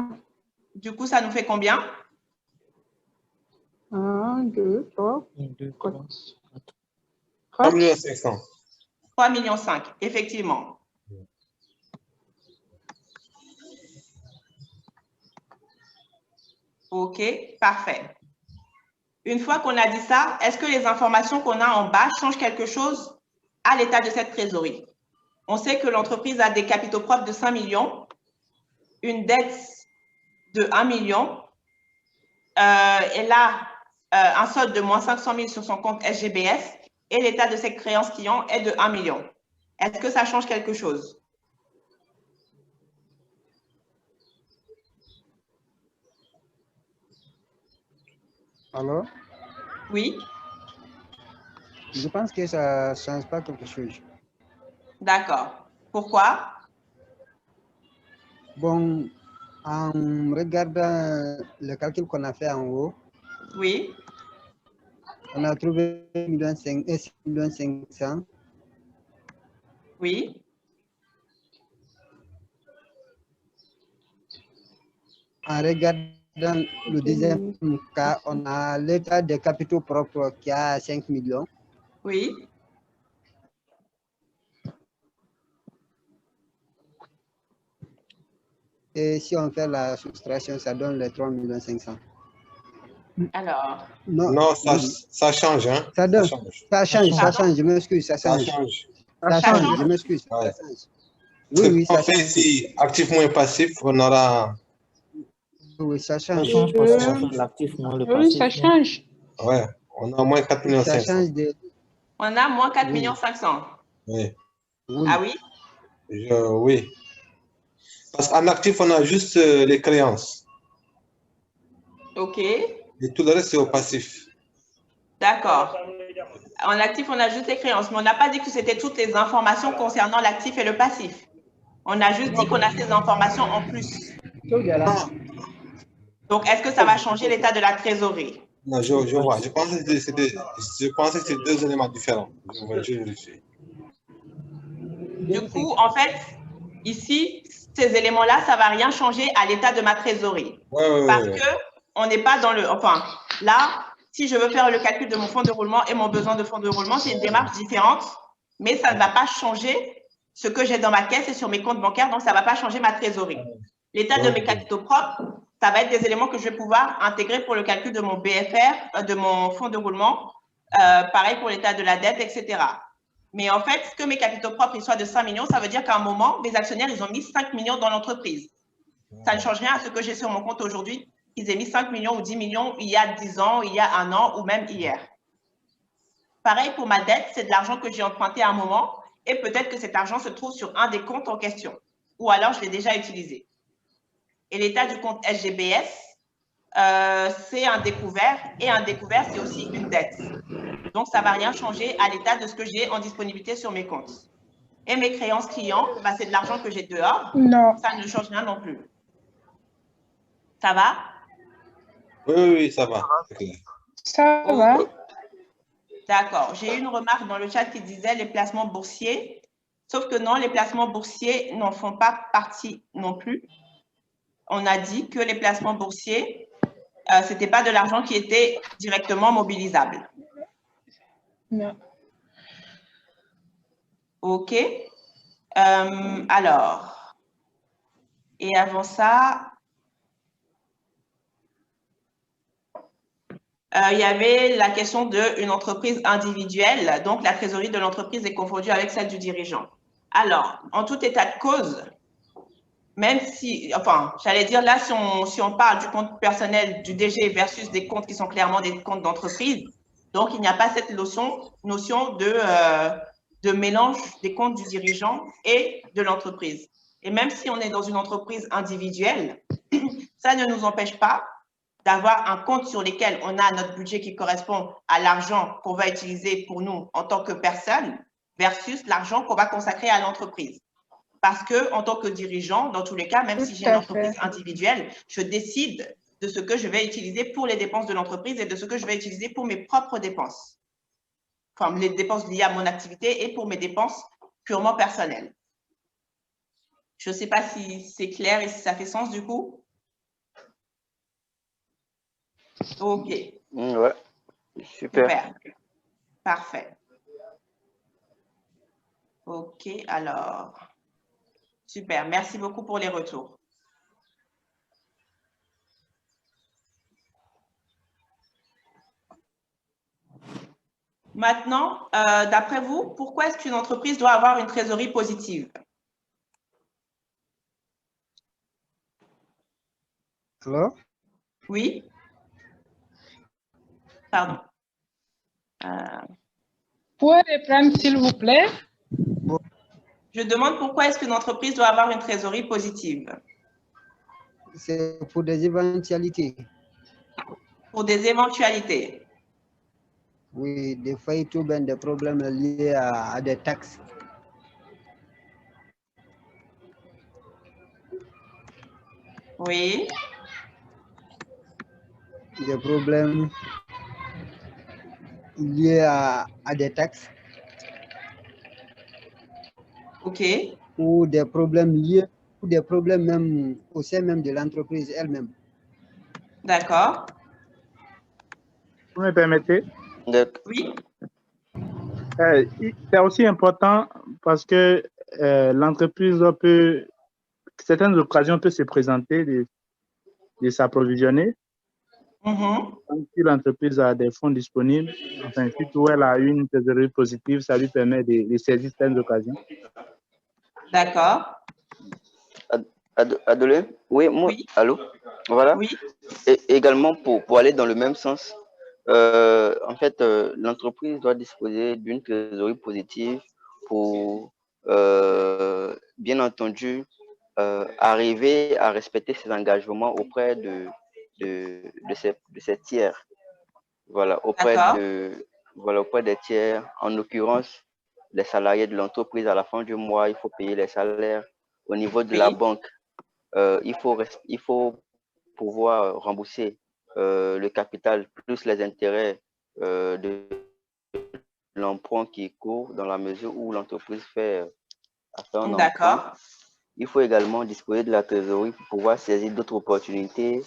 Du coup, ça nous fait combien?
1, 2, 3, 4.
3 500 000.
3,5 millions, effectivement. OK, parfait. Une fois qu'on a dit ça, est-ce que les informations qu'on a en bas changent quelque chose à l'état de cette trésorerie? On sait que l'entreprise a des capitaux propres de 5 millions, une dette de 1 million, elle a un solde de moins 500 000 sur son compte SGBS et l'état de ses créances clients est de 1 million. Est-ce que ça change quelque chose?
Alors?
Oui.
Je pense que ça ne change pas quelque chose.
D'accord. Pourquoi?
Bon, en regardant le calcul qu'on a fait en haut,
oui,
on a trouvé 1,5 million.
Oui.
En regardant le deuxième cas, on a l'état des capitaux propres qui a 5 millions.
Oui.
Et si on fait la soustraction, ça donne les 3,5 millions.
Alors.
Non, ça change. Hein?
Ça change, je m'excuse, ça change. Je m'excuse.
Ouais.
Ça change. Oui, ça
fait
change.
ici, actif moins passif, on aura.
Oui, ça change.
Ça change parce qu'on fait l'actif moins le passif.
Oui, ça change.
Ouais, on a moins 4 millions 500.
On a moins 4 millions 500.
Oui.
Ah oui?
Oui. Parce qu'en actif, on a juste les créances.
OK.
Et tout le reste, c'est au passif.
D'accord. En actif, on a juste les créances, mais on n'a pas dit que c'était toutes les informations concernant l'actif et le passif. On a juste dit qu'on a ces informations en plus. Donc, est-ce que ça va changer l'état de la trésorerie?
Non, je vois. Je pensais que c'était deux éléments différents. Je vérifie.
Du coup, en fait, ici, ces éléments-là, ça ne va rien changer à l'état de ma trésorerie. Parce qu'on n'est pas dans le... Enfin, là, si je veux faire le calcul de mon fonds de roulement et mon besoin de fonds de roulement, c'est une démarche différente, mais ça ne va pas changer ce que j'ai dans ma caisse et sur mes comptes bancaires, donc ça ne va pas changer ma trésorerie. L'état de mes capitaux propres, ça va être des éléments que je vais pouvoir intégrer pour le calcul de mon BFR, de mon fonds de roulement, pareil pour l'état de la dette, etc. Mais en fait, que mes capitaux propres ils soient de 5 millions, ça veut dire qu'à un moment, mes actionnaires, ils ont mis 5 millions dans l'entreprise. Ça ne change rien à ce que j'ai sur mon compte aujourd'hui, qu'ils aient mis 5 millions ou 10 millions il y a 10 ans, il y a un an ou même hier. Pareil pour ma dette, c'est de l'argent que j'ai emprunté à un moment et peut-être que cet argent se trouve sur un des comptes en question ou alors je l'ai déjà utilisé. Et l'état du compte SGBS, c'est un découvert et un découvert, c'est aussi une dette. Donc, ça ne va rien changer à l'état de ce que j'ai en disponibilité sur mes comptes. Et mes créances clients, bah, c'est de l'argent que j'ai dehors.
Non.
Ça ne change rien non plus. Ça va?
Oui, ça va.
Ça va.
D'accord. J'ai eu une remarque dans le chat qui disait les placements boursiers. Sauf que non, les placements boursiers n'en font pas partie non plus. On a dit que les placements boursiers, ce n'était pas de l'argent qui était directement mobilisable.
Non.
OK. Alors, et avant ça, il y avait la question d'une entreprise individuelle. Donc, la trésorerie de l'entreprise est confondue avec celle du dirigeant. Alors, en tout état de cause, même si, enfin, j'allais dire là, si on parle du compte personnel du DG versus des comptes qui sont clairement des comptes d'entreprise, donc il n'y a pas cette notion de mélange des comptes du dirigeant et de l'entreprise. Et même si on est dans une entreprise individuelle, ça ne nous empêche pas d'avoir un compte sur lequel on a notre budget qui correspond à l'argent qu'on va utiliser pour nous en tant que personne versus l'argent qu'on va consacrer à l'entreprise. Parce que en tant que dirigeant, dans tous les cas, même si j'ai une entreprise individuelle, je décide de ce que je vais utiliser pour les dépenses de l'entreprise et de ce que je vais utiliser pour mes propres dépenses. Enfin, les dépenses liées à mon activité et pour mes dépenses purement personnelles. Je ne sais pas si c'est clair et si ça fait sens du coup. OK.
Ouais, super.
Parfait. OK, alors. Super, merci beaucoup pour les retours. Maintenant, d'après vous, pourquoi est-ce qu'une entreprise doit avoir une trésorerie positive?
Alors?
Oui? Pardon.
Pouvez reprendre, s'il vous plaît?
Je demande pourquoi est-ce qu'une entreprise doit avoir une trésorerie positive?
C'est pour des éventualités.
Pour des éventualités.
Oui, des faillites ou bien des problèmes liés à des taxes.
Oui.
Des problèmes liés à des taxes.
OK.
Ou des problèmes liés, ou des problèmes même au sein même de l'entreprise elle-même.
D'accord.
Vous me permettez?
Oui.
C'est aussi important parce que l'entreprise peut, certaines occasions peuvent se présenter de s'approvisionner. Si l'entreprise a des fonds disponibles, enfin, surtout elle a une trésorerie positive, ça lui permet de saisir certaines occasions.
D'accord.
Adolé? Oui, moi, allô? Voilà.
Oui.
Et également, pour aller dans le même sens, en fait, l'entreprise doit disposer d'une trésorerie positive pour, bien entendu, arriver à respecter ses engagements auprès de ses tiers. voilà, auprès des tiers. En l'occurrence, les salariés de l'entreprise, à la fin du mois, il faut payer les salaires. Au niveau de la banque, il faut pouvoir rembourser le capital plus les intérêts de l'emprunt qui court dans la mesure où l'entreprise a fait un emprunt. Il faut également disposer de la trésorerie pour pouvoir saisir d'autres opportunités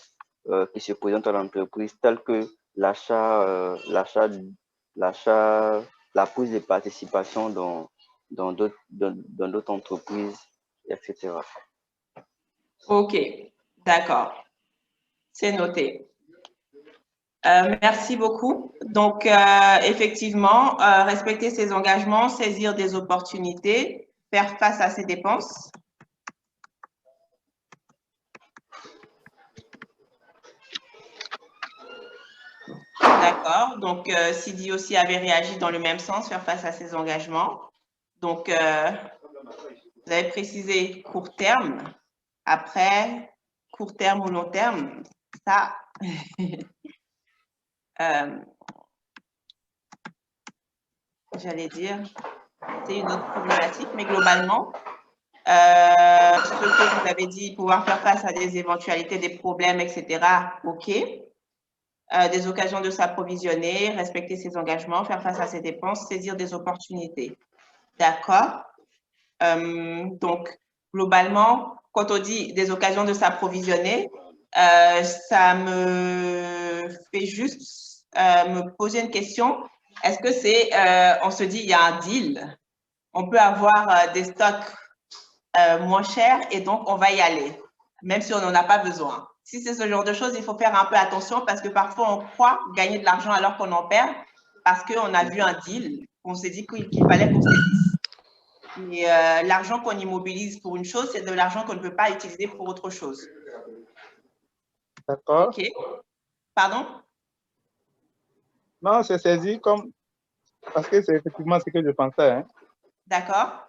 qui se présentent à l'entreprise, telles que l'achat, la prise de participation dans d'autres entreprises, etc.
OK, d'accord. C'est noté. Merci beaucoup. Donc, effectivement, respecter ses engagements, saisir des opportunités, faire face à ses dépenses. D'accord. Donc, Sidi aussi avait réagi dans le même sens, faire face à ses engagements. Donc, vous avez précisé court terme. Après, court terme ou long terme, ça, j'allais dire, c'est une autre problématique, mais globalement, ce que vous avez dit, pouvoir faire face à des éventualités, des problèmes, etc., OK. Des occasions de s'approvisionner, respecter ses engagements, faire face à ses dépenses, saisir des opportunités. D'accord. Donc, globalement, quand on dit des occasions de s'approvisionner, ça me fait juste me poser une question. Est-ce que c'est, on se dit, il y a un deal, on peut avoir des stocks moins chers et donc on va y aller, même si on n'en a pas besoin. Si c'est ce genre de choses, il faut faire un peu attention parce que parfois on croit gagner de l'argent alors qu'on en perd parce qu'on a vu un deal, on s'est dit qu'il fallait qu'on saisisse. Mais l'argent qu'on immobilise pour une chose, c'est de l'argent qu'on ne peut pas utiliser pour autre chose.
D'accord.
OK. Pardon?
Non, c'est saisi comme... Parce que c'est effectivement ce que je pensais. Hein.
D'accord.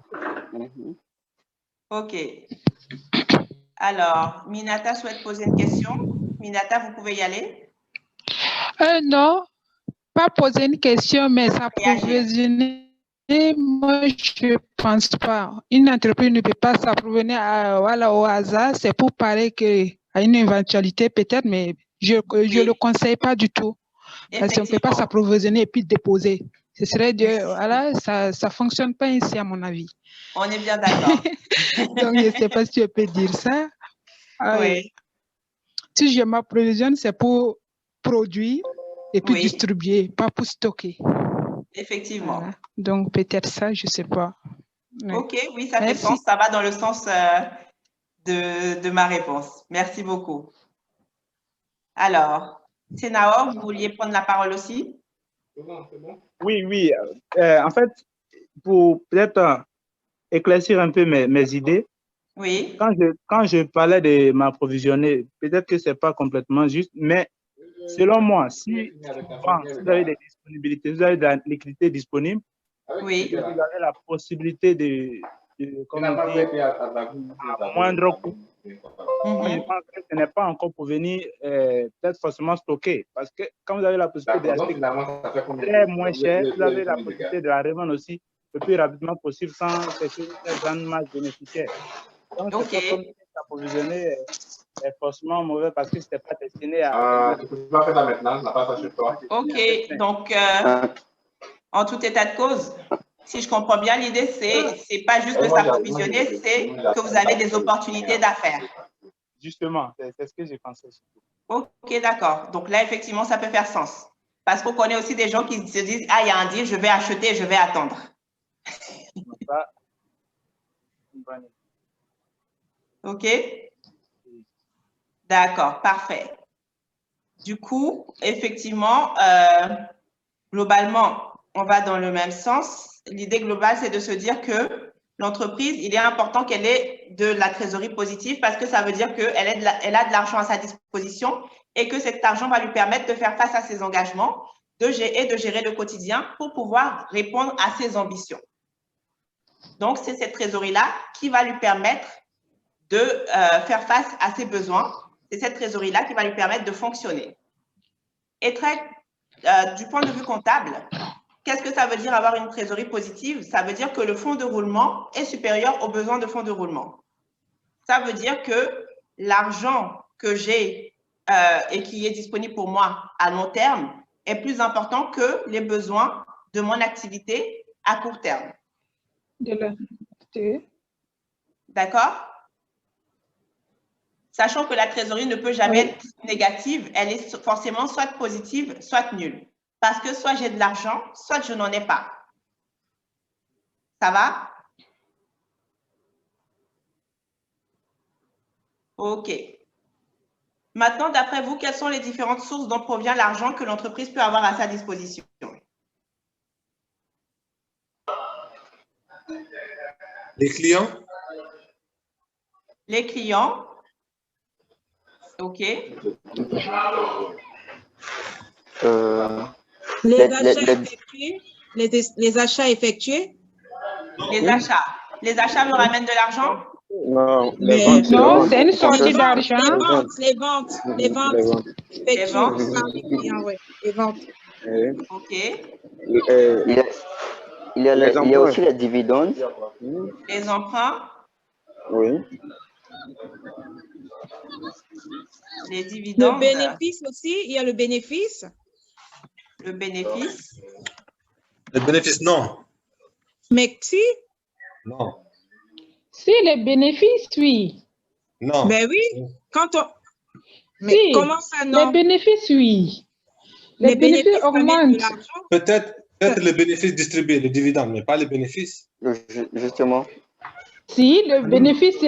OK. Alors, Minata souhaite poser une question. Minata, vous pouvez y aller?
Non, pas poser une question, mais s'approvisionner. Moi, je ne pense pas. Une entreprise ne peut pas s'approvisionner voilà, au hasard. C'est pour parler à une éventualité peut-être, mais je ne le conseille pas du tout. Parce qu'on ne peut pas s'approvisionner et puis déposer. Ce serait voilà, ça ne fonctionne pas ici, à mon avis.
On est bien d'accord.
Donc, je ne sais pas si je peux dire ça.
Oui.
Si je m'approvisionne, c'est pour produire et puis distribuer, pas pour stocker.
Effectivement.
Voilà. Donc, peut-être ça, je ne sais pas.
Ouais. OK, oui, ça fait sens. Ça va dans le sens de ma réponse. Merci beaucoup. Alors, Sénaor, vous vouliez prendre la parole aussi?
Oui. En fait, pour peut-être éclaircir un peu mes idées,
oui.
Quand je parlais de m'approvisionner, peut-être que ce n'est pas complètement juste, mais selon moi, si vous avez des disponibilités, vous avez de la liquidité disponible,
oui.
vous avez la possibilité de à moindre coût. Moi, je pense que ce n'est pas encore pour venir peut-être forcément stocker, parce que quand vous avez la possibilité d'acheter très moins cher, vous avez la possibilité de la revendre aussi le plus rapidement possible sans chercher une grande masse bénéficiaire. Donc, c'est pas comme si s'approvisionner est forcément mauvais parce que ce n'était pas destiné à...
Tu peux pas faire ça maintenant, la passe chez toi.
OK, donc en tout état de cause, si je comprends bien, l'idée, c'est pas juste de s'approvisionner, c'est que vous avez des opportunités d'affaires.
Justement, c'est ce que j'ai pensé.
OK, d'accord. Donc là, effectivement, ça peut faire sens. Parce qu'on connaît aussi des gens qui se disent, ah, il y a un deal, je vais acheter, je vais attendre. OK? D'accord, parfait. Du coup, effectivement, globalement, on va dans le même sens. L'idée globale, c'est de se dire que l'entreprise, il est important qu'elle ait de la trésorerie positive parce que ça veut dire qu'elle a de l'argent à sa disposition et que cet argent va lui permettre de faire face à ses engagements et de gérer le quotidien pour pouvoir répondre à ses ambitions. Donc, c'est cette trésorerie-là qui va lui permettre de faire face à ses besoins. C'est cette trésorerie-là qui va lui permettre de fonctionner. Et très du point de vue comptable, qu'est-ce que ça veut dire avoir une trésorerie positive? Ça veut dire que le fonds de roulement est supérieur aux besoins de fonds de roulement. Ça veut dire que l'argent que j'ai et qui est disponible pour moi à long terme est plus important que les besoins de mon activité à court terme. D'accord? Sachant que la trésorerie ne peut jamais être négative, elle est forcément soit positive, soit nulle. Parce que soit j'ai de l'argent, soit je n'en ai pas. Ça va? OK. Maintenant, d'après vous, quelles sont les différentes sources dont provient l'argent que l'entreprise peut avoir à sa disposition?
Les clients.
Les clients. OK.
Les achats effectués. Les achats effectués.
Les achats. Les achats me ramènent de l'argent?
Non,
non, c'est une sortie d'argent.
Les ventes.
Les ventes.
Les ventes.
OK.
Il y a aussi les dividendes.
Les emprunts.
Oui.
Les dividendes.
Le bénéfice aussi, il y a le bénéfice.
Le bénéfice.
Le bénéfice, non.
Mais si.
Non.
Si, les bénéfices, oui.
Non.
Ben oui. Quand on... Mais
si,
comment ça, non?
Les bénéfices, oui. Les bénéfices augmentent.
Peut-être le bénéfice distribué, le dividende, mais pas les bénéfices.
Justement.
Si, le bénéfice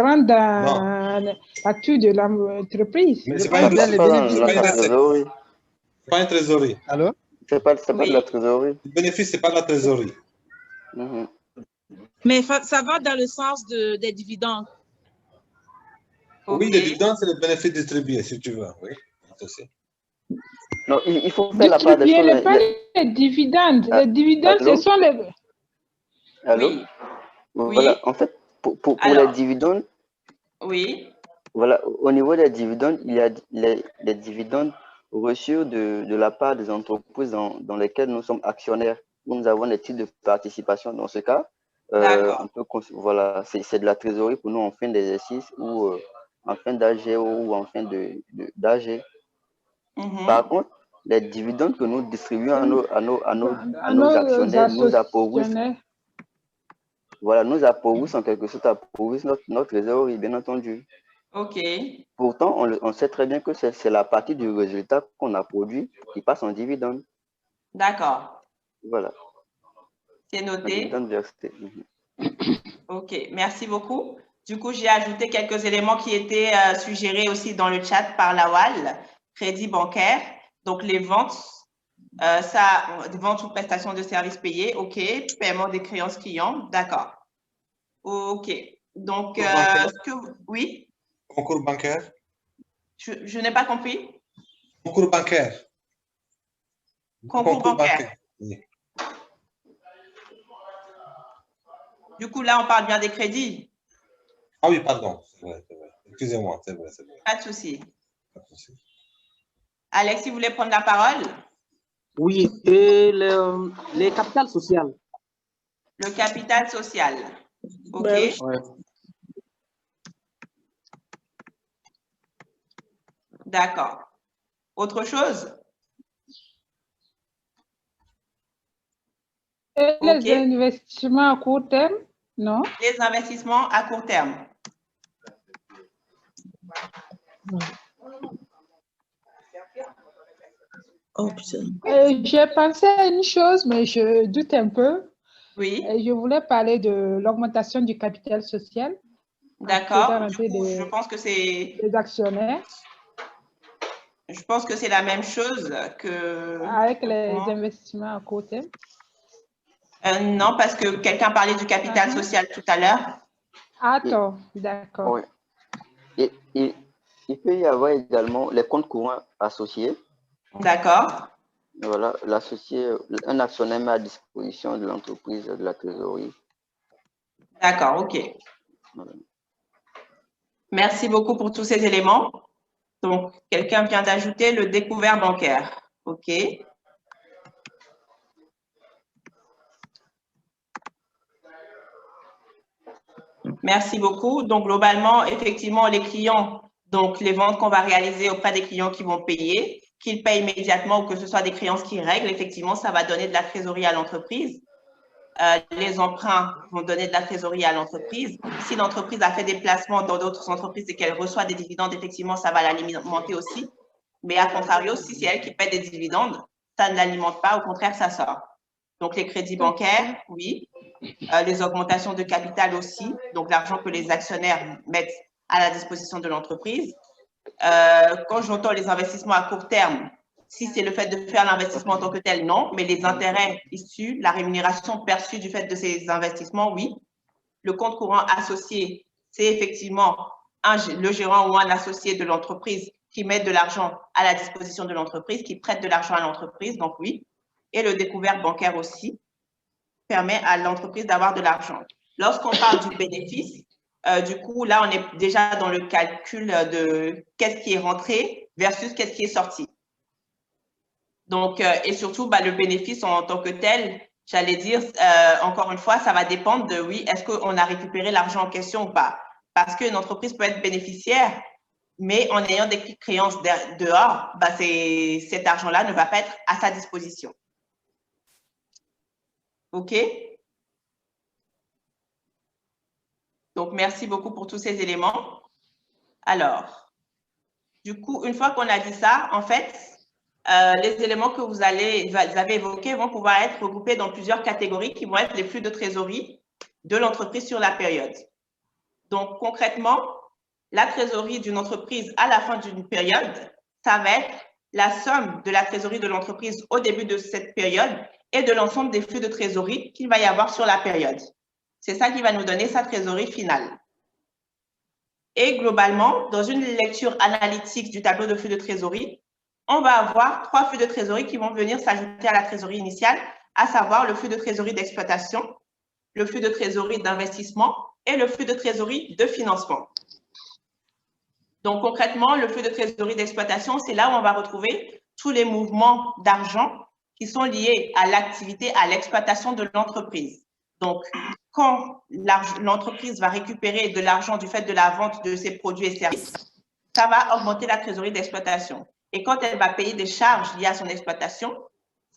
rentre dans l'actu de l'entreprise.
Mais ce n'est pas une trésorerie.
Allô?
C'est pas de la trésorerie.
Le bénéfice, ce n'est pas de la trésorerie.
Mais ça va dans le sens des dividendes.
Oui, les dividendes, c'est le bénéfice distribué, si tu veux. Oui, aussi.
Non, il faut faire la part des choses.
Pas les dividendes. Les dividendes, ce sont les...
Allô?
Oui.
Voilà, en fait, pour les dividendes,
oui.
Voilà, au niveau des dividendes, il y a les dividendes reçus de la part des entreprises dans lesquelles nous sommes actionnaires. Nous avons des titres de participation. Dans ce cas, voilà, c'est de la trésorerie pour nous en fin d'exercice ou en fin d'AG ou en fin d'AG. Par contre, les dividendes que nous distribuons à nos actionnaires nous appauvrissent. Voilà, nous appauvrissent en quelque sorte, appauvrissent notre trésorerie, bien entendu.
OK.
Pourtant, on sait très bien que c'est la partie du résultat qu'on a produit qui passe en dividende.
D'accord.
Voilà.
C'est noté. OK, merci beaucoup. Du coup, j'ai ajouté quelques éléments qui étaient suggérés aussi dans le chat par Lawal. Crédit bancaire, donc les ventes, ventes ou prestations de services payés, OK. Paiement des créances clients, d'accord. OK. Donc, oui?
Concours bancaire?
Je n'ai pas compris.
Concours bancaire.
Concours bancaire.
Oui.
Du coup, là, on parle bien des crédits.
Ah oui, pardon. Excusez-moi, c'est vrai.
Pas de souci. Alex, vous voulez prendre la parole?
Oui, et les capitales sociales.
Le capital social. OK.
Ouais.
D'accord. Autre chose?
Et les investissements à court terme, non?
Les investissements à court terme.
Oh, putain.
J'ai pensé à une chose, mais je doute un peu.
Oui.
Je voulais parler de l'augmentation du capital social.
D'accord. Je pense que c'est...
Les actionnaires.
Je pense que c'est la même chose que...
Avec les investissements à court terme.
Non, parce que quelqu'un parlait du capital social tout à l'heure.
Attends, d'accord.
Oui. Il peut y avoir également les comptes courants associés.
D'accord.
Voilà, l'associé, un actionnaire met à disposition de l'entreprise de la trésorerie.
D'accord, OK.
Voilà.
Merci beaucoup pour tous ces éléments. Donc, quelqu'un vient d'ajouter le découvert bancaire. OK. Merci beaucoup. Donc, globalement, effectivement, les clients, donc les ventes qu'on va réaliser auprès des clients qui vont payer, qu'ils payent immédiatement ou que ce soit des créances qui règlent, effectivement, ça va donner de la trésorerie à l'entreprise. Les emprunts vont donner de la trésorerie à l'entreprise. Si l'entreprise a fait des placements dans d'autres entreprises et qu'elle reçoit des dividendes, effectivement, ça va l'alimenter aussi. Mais à contrario, si c'est elle qui paie des dividendes, ça ne l'alimente pas, au contraire, ça sort. Donc, les crédits bancaires, oui. Les augmentations de capital aussi, donc l'argent que les actionnaires mettent à la disposition de l'entreprise. Quand j'entends les investissements à court terme, si c'est le fait de faire l'investissement en tant que tel, non, mais les intérêts issus, la rémunération perçue du fait de ces investissements, oui. Le compte courant associé, c'est effectivement le gérant ou un associé de l'entreprise qui met de l'argent à la disposition de l'entreprise, qui prête de l'argent à l'entreprise, donc oui. Et le découvert bancaire aussi permet à l'entreprise d'avoir de l'argent. Lorsqu'on parle du bénéfice, du coup, là, on est déjà dans le calcul de qu'est-ce qui est rentré versus qu'est-ce qui est sorti. Donc, et surtout, le bénéfice en tant que tel, j'allais dire, encore une fois, ça va dépendre de, oui, est-ce qu'on a récupéré l'argent en question ou pas? Parce qu'une entreprise peut être bénéficiaire, mais en ayant des créances dehors, cet argent-là ne va pas être à sa disposition. OK? Donc, merci beaucoup pour tous ces éléments. Alors, du coup, une fois qu'on a dit ça, en fait, les éléments que vous avez évoqués vont pouvoir être regroupés dans plusieurs catégories qui vont être les flux de trésorerie de l'entreprise sur la période. Donc, concrètement, la trésorerie d'une entreprise à la fin d'une période, ça va être la somme de la trésorerie de l'entreprise au début de cette période et de l'ensemble des flux de trésorerie qu'il va y avoir sur la période. C'est ça qui va nous donner sa trésorerie finale. Et globalement, dans une lecture analytique du tableau de flux de trésorerie, on va avoir 3 flux de trésorerie qui vont venir s'ajouter à la trésorerie initiale, à savoir le flux de trésorerie d'exploitation, le flux de trésorerie d'investissement et le flux de trésorerie de financement. Donc, concrètement, le flux de trésorerie d'exploitation, c'est là où on va retrouver tous les mouvements d'argent qui sont liés à l'activité, à l'exploitation de l'entreprise. Donc, quand l'entreprise va récupérer de l'argent du fait de la vente de ses produits et services, ça va augmenter la trésorerie d'exploitation. Et quand elle va payer des charges liées à son exploitation,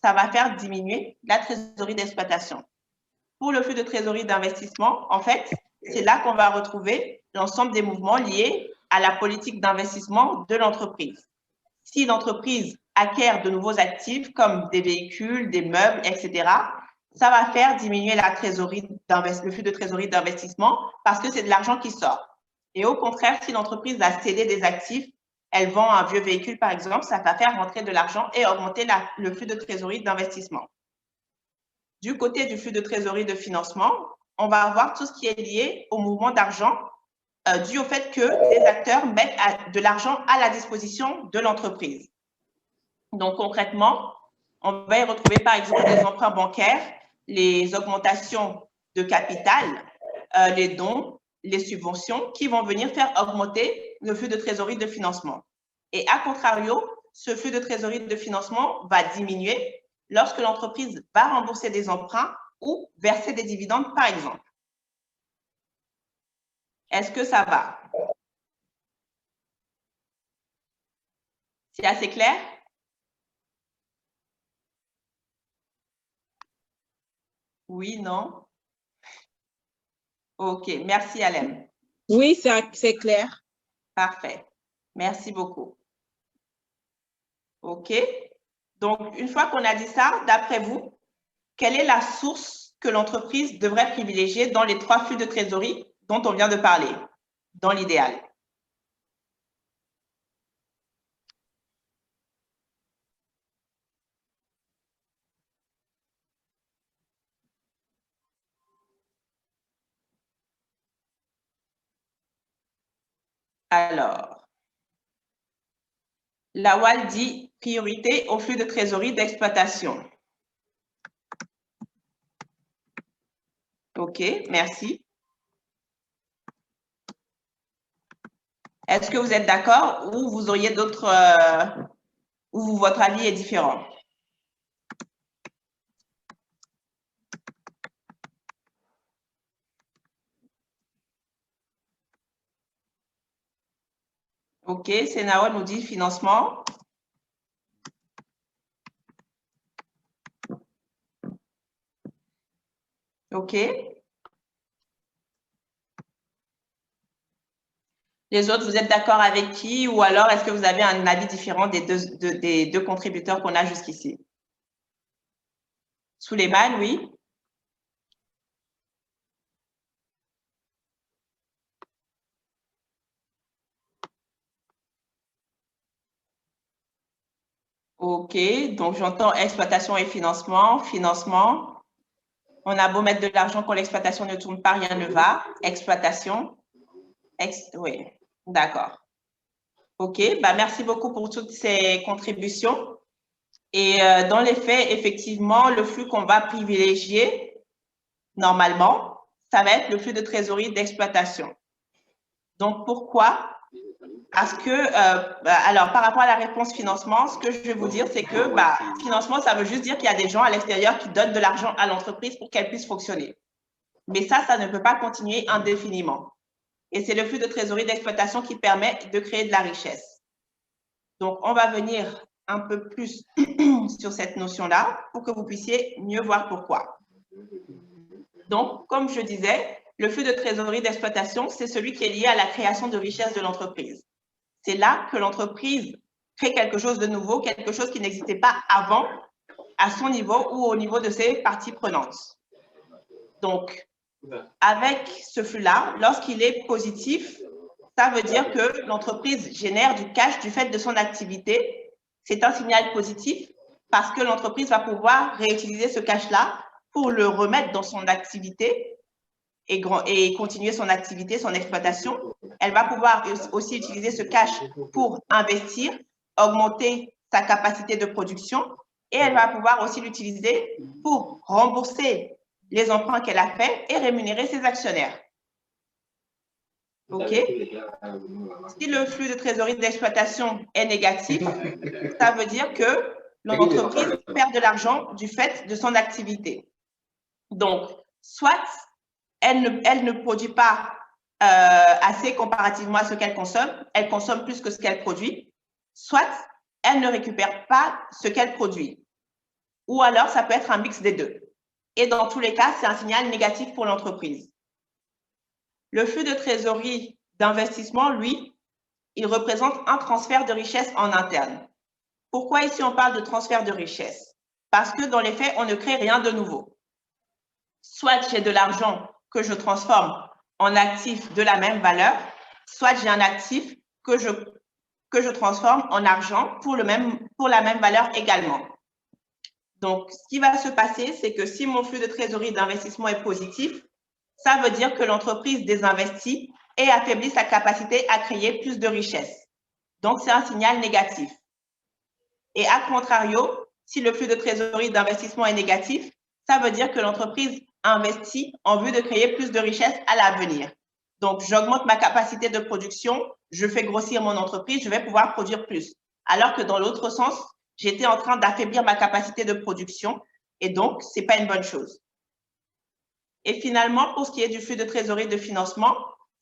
ça va faire diminuer la trésorerie d'exploitation. Pour le flux de trésorerie d'investissement, en fait, c'est là qu'on va retrouver l'ensemble des mouvements liés à la politique d'investissement de l'entreprise. Si l'entreprise acquiert de nouveaux actifs comme des véhicules, des meubles, etc., ça va faire diminuer la trésorerie le flux de trésorerie d'investissement parce que c'est de l'argent qui sort. Et au contraire, si l'entreprise a cédé des actifs, elle vend un vieux véhicule, par exemple, ça va faire rentrer de l'argent et augmenter le flux de trésorerie d'investissement. Du côté du flux de trésorerie de financement, on va avoir tout ce qui est lié au mouvement d'argent dû au fait que les acteurs mettent de l'argent à la disposition de l'entreprise. Donc, concrètement, on va y retrouver, par exemple, les emprunts bancaires, les augmentations de capital, les dons, les subventions qui vont venir faire augmenter le flux de trésorerie de financement. Et à contrario, ce flux de trésorerie de financement va diminuer lorsque l'entreprise va rembourser des emprunts ou verser des dividendes, par exemple. Est-ce que ça va? C'est assez clair? Oui, non? OK, merci Alem.
Oui, c'est clair.
Parfait. Merci beaucoup. OK. Donc, une fois qu'on a dit ça, d'après vous, quelle est la source que l'entreprise devrait privilégier dans les 3 flux de trésorerie dont on vient de parler, dans l'idéal? Alors, Lawal dit priorité au flux de trésorerie d'exploitation. OK, merci. Est-ce que vous êtes d'accord ou vous auriez d'autres ou votre avis est différent? OK, Sénao nous dit financement. OK. Les autres, vous êtes d'accord avec qui? Ou alors, est-ce que vous avez un avis différent des deux contributeurs qu'on a jusqu'ici? Souleymane, oui? OK, donc j'entends exploitation et financement. Financement, on a beau mettre de l'argent quand l'exploitation ne tourne pas, rien ne va. Exploitation, oui, d'accord. OK, bah, merci beaucoup pour toutes ces contributions. Et dans les faits, effectivement, le flux qu'on va privilégier, normalement, ça va être le flux de trésorerie d'exploitation. Donc, pourquoi? Parce que, alors, par rapport à la réponse financement, ce que je vais vous dire, c'est que financement, ça veut juste dire qu'il y a des gens à l'extérieur qui donnent de l'argent à l'entreprise pour qu'elle puisse fonctionner. Mais ça ne peut pas continuer indéfiniment. Et c'est le flux de trésorerie d'exploitation qui permet de créer de la richesse. Donc, on va venir un peu plus sur cette notion-là pour que vous puissiez mieux voir pourquoi. Donc, comme je disais, le flux de trésorerie d'exploitation, c'est celui qui est lié à la création de richesse de l'entreprise. C'est là que l'entreprise crée quelque chose de nouveau, quelque chose qui n'existait pas avant à son niveau ou au niveau de ses parties prenantes. Donc, avec ce flux-là, lorsqu'il est positif, ça veut dire que l'entreprise génère du cash du fait de son activité. C'est un signal positif parce que l'entreprise va pouvoir réutiliser ce cash-là pour le remettre dans son activité et continuer son activité, son exploitation. Elle va pouvoir aussi utiliser ce cash pour investir, augmenter sa capacité de production et elle va pouvoir aussi l'utiliser pour rembourser les emprunts qu'elle a faits et rémunérer ses actionnaires. OK? Si le flux de trésorerie d'exploitation est négatif, ça veut dire que l'entreprise perd de l'argent du fait de son activité. Donc, soit elle ne produit pas assez comparativement à ce qu'elle consomme plus que ce qu'elle produit, soit elle ne récupère pas ce qu'elle produit. Ou alors, ça peut être un mix des deux. Et dans tous les cas, c'est un signal négatif pour l'entreprise. Le flux de trésorerie d'investissement, lui, il représente un transfert de richesse en interne. Pourquoi ici on parle de transfert de richesse? Parce que dans les faits, on ne crée rien de nouveau. Soit j'ai de l'argent que je transforme en actif de la même valeur, soit j'ai un actif que je transforme en argent pour la même valeur également. Donc, ce qui va se passer, c'est que si mon flux de trésorerie d'investissement est positif, ça veut dire que l'entreprise désinvestit et affaiblit sa capacité à créer plus de richesse. Donc, c'est un signal négatif. Et à contrario, si le flux de trésorerie d'investissement est négatif, ça veut dire que l'entreprise investit en vue de créer plus de richesse à l'avenir. Donc, j'augmente ma capacité de production, je fais grossir mon entreprise, je vais pouvoir produire plus. Alors que dans l'autre sens, j'étais en train d'affaiblir ma capacité de production et donc, ce n'est pas une bonne chose. Et finalement, pour ce qui est du flux de trésorerie de financement,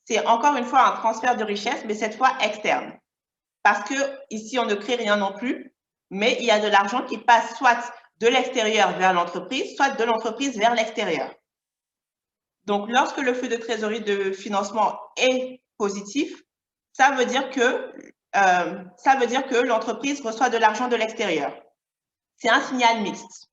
c'est encore une fois un transfert de richesse, mais cette fois externe. Parce que ici, on ne crée rien non plus, mais il y a de l'argent qui passe soit de l'extérieur vers l'entreprise, soit de l'entreprise vers l'extérieur. Donc, lorsque le flux de trésorerie de financement est positif, ça veut dire que l'entreprise reçoit de l'argent de l'extérieur. C'est un signal mixte.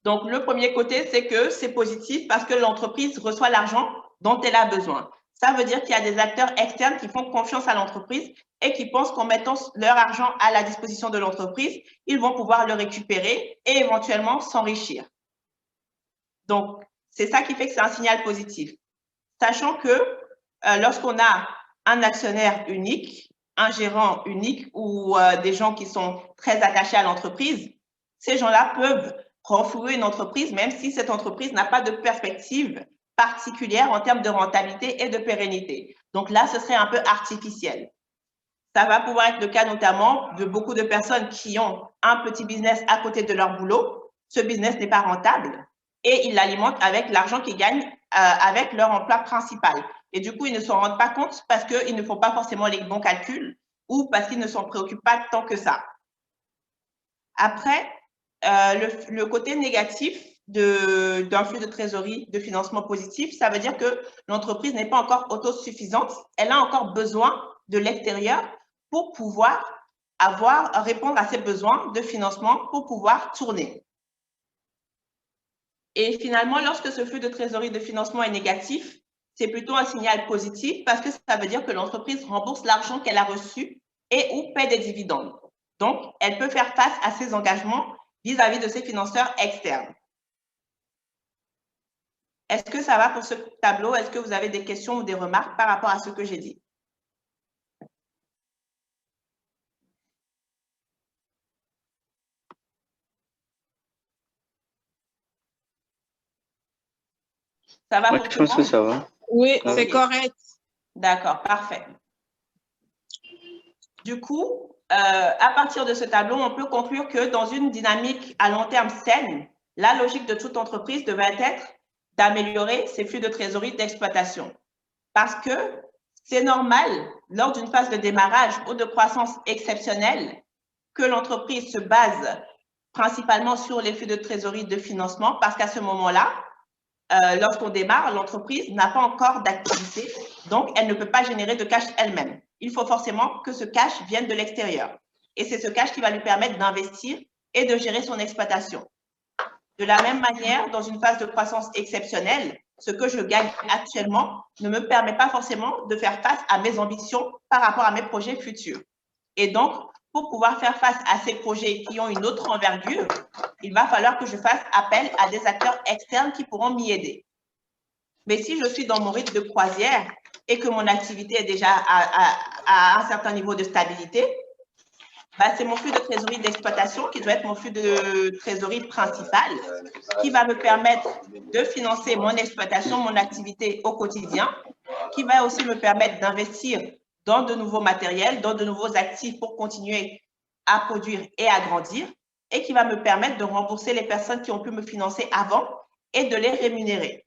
Donc, le premier côté, c'est que c'est positif parce que l'entreprise reçoit l'argent dont elle a besoin. Ça veut dire qu'il y a des acteurs externes qui font confiance à l'entreprise et qui pensent qu'en mettant leur argent à la disposition de l'entreprise, ils vont pouvoir le récupérer et éventuellement s'enrichir. Donc, c'est ça qui fait que c'est un signal positif. Sachant que lorsqu'on a un actionnaire unique, un gérant unique ou des gens qui sont très attachés à l'entreprise, ces gens-là peuvent renflouer une entreprise même si cette entreprise n'a pas de perspective particulière en termes de rentabilité et de pérennité. Donc là, ce serait un peu artificiel. Ça va pouvoir être le cas notamment de beaucoup de personnes qui ont un petit business à côté de leur boulot. Ce business n'est pas rentable et ils l'alimentent avec l'argent qu'ils gagnent avec leur emploi principal. Et du coup, ils ne s'en rendent pas compte parce qu'ils ne font pas forcément les bons calculs ou parce qu'ils ne s'en préoccupent pas tant que ça. Après, le côté négatif d'un flux de trésorerie de financement positif, ça veut dire que l'entreprise n'est pas encore autosuffisante. Elle a encore besoin de l'extérieur pour pouvoir répondre à ses besoins de financement pour pouvoir tourner. Et finalement, lorsque ce flux de trésorerie de financement est négatif, c'est plutôt un signal positif parce que ça veut dire que l'entreprise rembourse l'argent qu'elle a reçu et ou paie des dividendes. Donc, elle peut faire face à ses engagements vis-à-vis de ses financeurs externes. Est-ce que ça va pour ce tableau? Est-ce que vous avez des questions ou des remarques par rapport à ce que j'ai dit? Ça va pour
je pense que ça va.
Oui,
Ah.
c'est correct.
D'accord, parfait. Du coup, à partir de ce tableau, on peut conclure que dans une dynamique à long terme saine, la logique de toute entreprise devrait être d'améliorer ses flux de trésorerie d'exploitation. Parce que c'est normal, lors d'une phase de démarrage ou de croissance exceptionnelle, que l'entreprise se base principalement sur les flux de trésorerie de financement, parce qu'à ce moment-là, lorsqu'on démarre, l'entreprise n'a pas encore d'activité, donc elle ne peut pas générer de cash elle-même. Il faut forcément que ce cash vienne de l'extérieur. Et c'est ce cash qui va lui permettre d'investir et de gérer son exploitation. De la même manière, dans une phase de croissance exceptionnelle, ce que je gagne actuellement ne me permet pas forcément de faire face à mes ambitions par rapport à mes projets futurs. Et donc, pour pouvoir faire face à ces projets qui ont une autre envergure, il va falloir que je fasse appel à des acteurs externes qui pourront m'y aider. Mais si je suis dans mon rythme de croisière et que mon activité est déjà à un certain niveau de stabilité, bah, c'est mon flux de trésorerie d'exploitation qui doit être mon flux de trésorerie principal qui va me permettre de financer mon exploitation, mon activité au quotidien, qui va aussi me permettre d'investir dans de nouveaux matériels, dans de nouveaux actifs pour continuer à produire et à grandir, et qui va me permettre de rembourser les personnes qui ont pu me financer avant et de les rémunérer.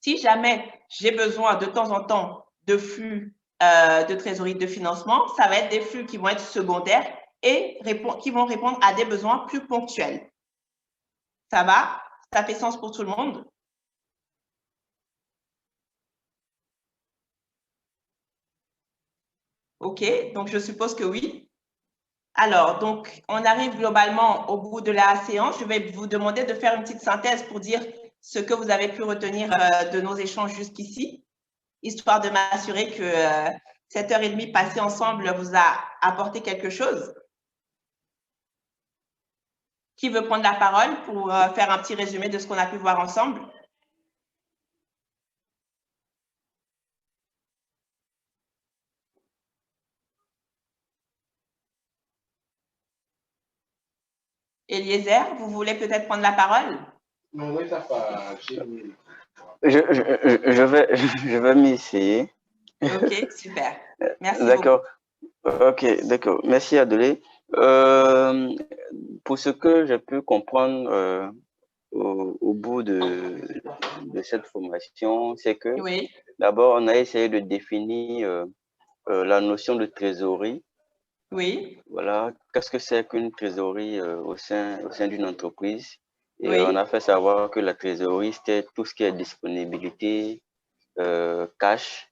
Si jamais j'ai besoin de temps en temps de flux de trésorerie de financement, ça va être des flux qui vont être secondaires et qui vont répondre à des besoins plus ponctuels. Ça va? Ça fait sens pour tout le monde? OK, donc je suppose que oui. Alors, donc, on arrive globalement au bout de la séance. Je vais vous demander de faire une petite synthèse pour dire ce que vous avez pu retenir de nos échanges jusqu'ici, histoire de m'assurer que cette heure et demie passée ensemble vous a apporté quelque chose. Qui veut prendre la parole pour faire un petit résumé de ce qu'on a pu voir ensemble? Eliezer, vous voulez peut-être prendre la parole?
Je vais m'essayer.
Ok, super. Merci
D'accord. Ok, d'accord. Merci, Adolé. Pour ce que j'ai pu comprendre au bout de cette formation, c'est que d'abord, on a essayé de définir la notion de trésorerie.
Oui.
Voilà, qu'est-ce que c'est qu'une trésorerie au sein d'une entreprise? Et
Oui.
on a fait savoir que la trésorerie, c'était tout ce qui est disponibilité, cash,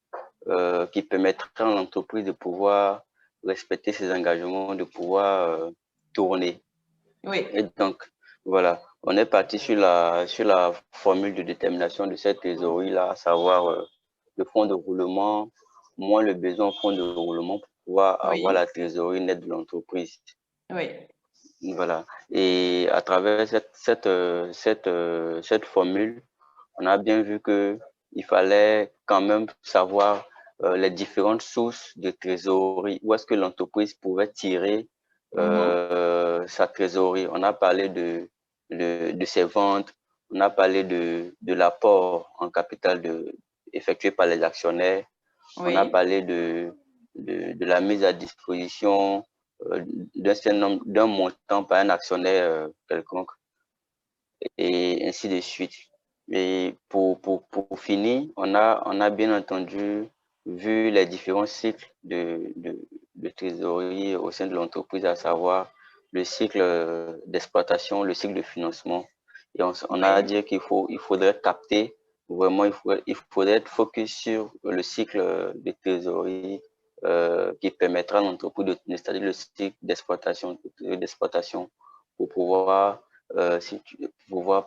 qui permettra à l'entreprise de pouvoir respecter ses engagements, de pouvoir tourner.
Oui.
Et donc, voilà, on est parti sur la formule de détermination de cette trésorerie-là, à savoir le fonds de roulement, moins le besoin en fonds de roulement pour pouvoir avoir la trésorerie nette de l'entreprise.
Oui.
Voilà. Et à travers cette formule, on a bien vu qu'il fallait quand même savoir les différentes sources de trésorerie, où est-ce que l'entreprise pouvait tirer sa trésorerie. On a parlé de ses ventes, on a parlé de l'apport en capital effectué par les actionnaires, on a parlé de la mise à disposition d'un montant par un actionnaire quelconque, et ainsi de suite. Et pour finir, on a bien entendu vu les différents cycles de trésorerie au sein de l'entreprise, à savoir le cycle d'exploitation, le cycle de financement. Et on a dit qu'il faudrait capter vraiment, il faudrait être focus sur le cycle de trésorerie qui permettra à l'entreprise d'installer le cycle d'exploitation pour pouvoir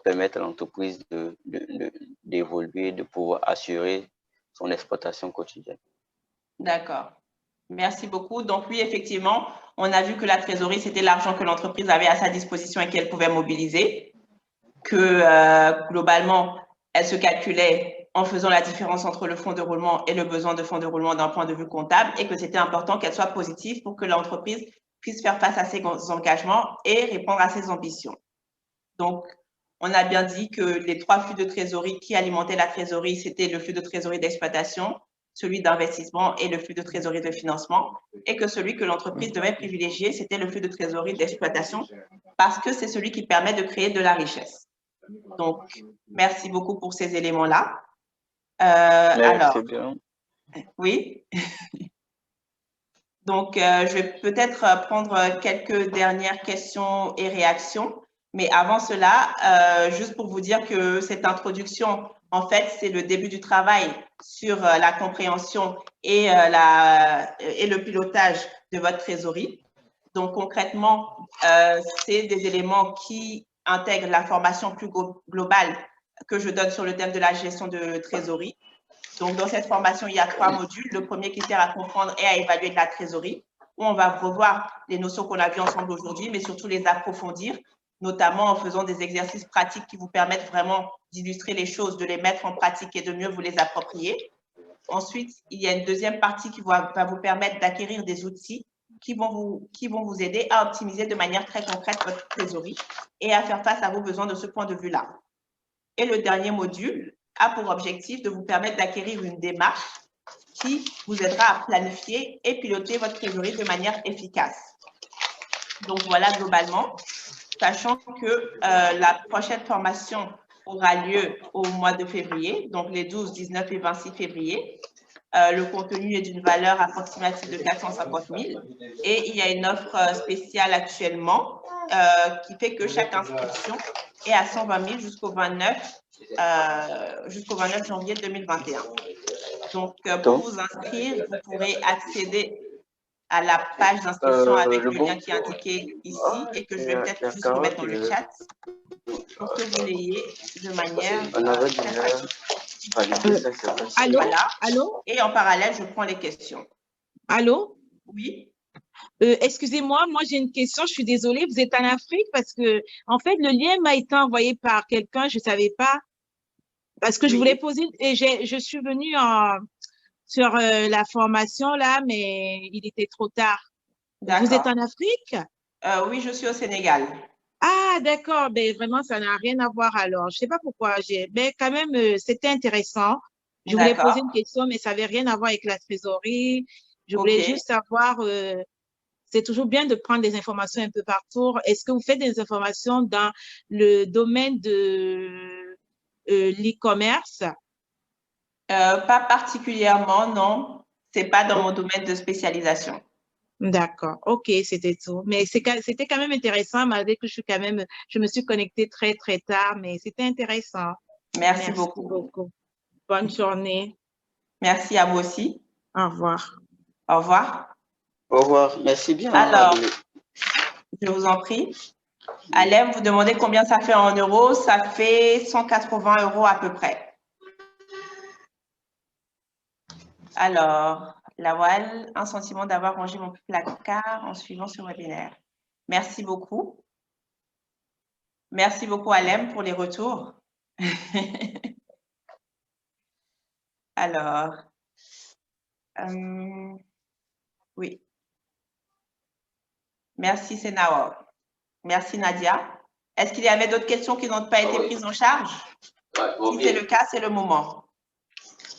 permettre à l'entreprise d'évoluer, de pouvoir assurer son exploitation quotidienne.
D'accord. Merci beaucoup. Donc oui, effectivement, on a vu que la trésorerie, c'était l'argent que l'entreprise avait à sa disposition et qu'elle pouvait mobiliser, que globalement, elle se calculait en faisant la différence entre le fonds de roulement et le besoin de fonds de roulement d'un point de vue comptable, et que c'était important qu'elle soit positive pour que l'entreprise puisse faire face à ses engagements et répondre à ses ambitions. Donc, on a bien dit que les 3 flux de trésorerie qui alimentaient la trésorerie, c'était le flux de trésorerie d'exploitation, celui d'investissement et le flux de trésorerie de financement, et que celui que l'entreprise devait privilégier, c'était le flux de trésorerie d'exploitation, parce que c'est celui qui permet de créer de la richesse. Donc, merci beaucoup pour ces éléments-là. Alors,
bien.
Oui. Donc, je vais peut-être prendre quelques dernières questions et réactions. Mais avant cela, juste pour vous dire que cette introduction, en fait, c'est le début du travail sur la compréhension et le pilotage de votre trésorerie. Donc, concrètement, c'est des éléments qui intègrent la formation plus globale que je donne sur le thème de la gestion de trésorerie. Donc, dans cette formation, il y a 3 modules. Le premier qui sert à comprendre et à évaluer de la trésorerie, où on va revoir les notions qu'on a vues ensemble aujourd'hui, mais surtout les approfondir, notamment en faisant des exercices pratiques qui vous permettent vraiment d'illustrer les choses, de les mettre en pratique et de mieux vous les approprier. Ensuite, il y a une deuxième partie qui va vous permettre d'acquérir des outils qui vont vous aider à optimiser de manière très concrète votre trésorerie et à faire face à vos besoins de ce point de vue-là. Et le dernier module a pour objectif de vous permettre d'acquérir une démarche qui vous aidera à planifier et piloter votre trésorerie de manière efficace. Donc voilà globalement, sachant que la prochaine formation aura lieu au mois de février, donc les 12, 19 et 26 février. Le contenu est d'une valeur approximative de 450 000 et il y a une offre spéciale actuellement qui fait que chaque inscription est à 120 000 jusqu'au 29 janvier 2021. Donc, pour vous inscrire, vous pourrez accéder à la page d'inscription avec le lien qui est indiqué ici et que je vais peut-être juste vous mettre dans le chat pour que vous l'ayez de manière très pratique.
Allô?
Voilà.
Allô?
Et en parallèle, je prends les questions.
Allô?
Oui.
Excusez-moi, moi j'ai une question, je suis désolée, vous êtes en Afrique parce que, en fait, le lien m'a été envoyé par quelqu'un, je ne savais pas, parce que je voulais poser, et je suis venue sur la formation là, mais il était trop tard. Vous êtes en Afrique?
Oui, je suis au Sénégal.
Ah, d'accord, mais vraiment, ça n'a rien à voir alors. Je ne sais pas pourquoi, mais quand même, c'était intéressant. Je voulais poser une question, mais ça n'avait rien à voir avec la trésorerie. Je voulais juste savoir, c'est toujours bien de prendre des informations un peu partout. Est-ce que vous faites des informations dans le domaine de l'e-commerce?
Pas particulièrement, non. Ce n'est pas dans mon domaine de spécialisation.
D'accord, ok, c'était tout. Mais c'était quand même intéressant, malgré que je me suis connectée très, très tard, mais c'était intéressant.
Merci beaucoup.
Bonne journée.
Merci à vous aussi.
Au revoir.
Au revoir.
Au revoir, merci bien.
Alors, je vous en prie. Alem, vous demandez combien ça fait en euros? Ça fait 180 € à peu près. Alors, Lawal, un sentiment d'avoir rangé mon placard en suivant ce webinaire. Merci beaucoup. Merci beaucoup, Alem, pour les retours. Alors, oui. Merci, Sénao. Merci, Nadia. Est-ce qu'il y avait d'autres questions qui n'ont pas été prises en charge? Si c'est le cas, c'est le moment.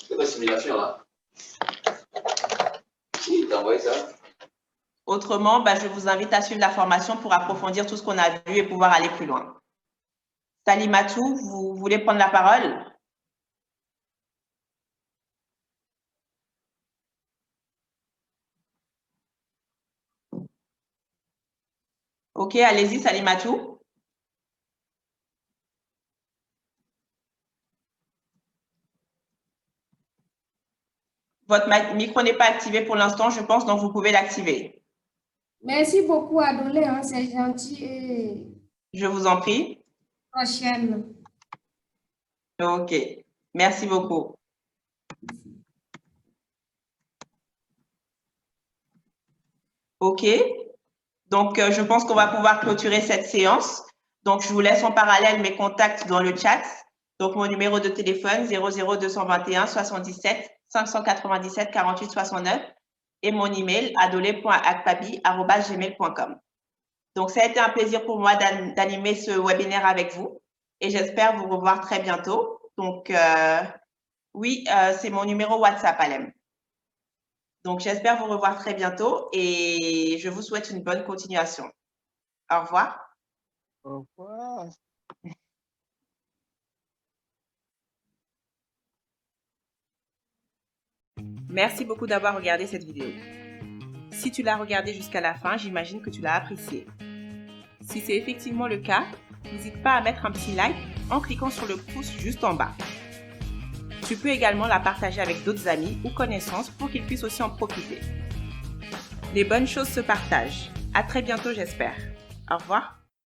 C'est la simulation, là.
Oui, t'envoies ça.
Autrement, je vous invite à suivre la formation pour approfondir tout ce qu'on a vu et pouvoir aller plus loin. Salimatou, vous voulez prendre la parole? Ok, allez-y, Salimatou. Votre micro n'est pas activé pour l'instant, je pense, donc vous pouvez l'activer.
Merci beaucoup, Adolé, hein, c'est gentil. Et...
Je vous en prie.
Prochaine.
Ok, merci beaucoup. Ok, donc je pense qu'on va pouvoir clôturer cette séance. Donc, je vous laisse en parallèle mes contacts dans le chat. Donc, mon numéro de téléphone 00221 77 597 48 69 et mon email adolé.akpabi@gmail.com. Donc, ça a été un plaisir pour moi d'animer ce webinaire avec vous et j'espère vous revoir très bientôt. Donc, oui, c'est mon numéro WhatsApp, Alem. Donc, j'espère vous revoir très bientôt et je vous souhaite une bonne continuation. Au revoir.
Au revoir.
Merci beaucoup d'avoir regardé cette vidéo. Si tu l'as regardée jusqu'à la fin, j'imagine que tu l'as appréciée. Si c'est effectivement le cas, n'hésite pas à mettre un petit like en cliquant sur le pouce juste en bas. Tu peux également la partager avec d'autres amis ou connaissances pour qu'ils puissent aussi en profiter. Les bonnes choses se partagent. À très bientôt, j'espère. Au revoir.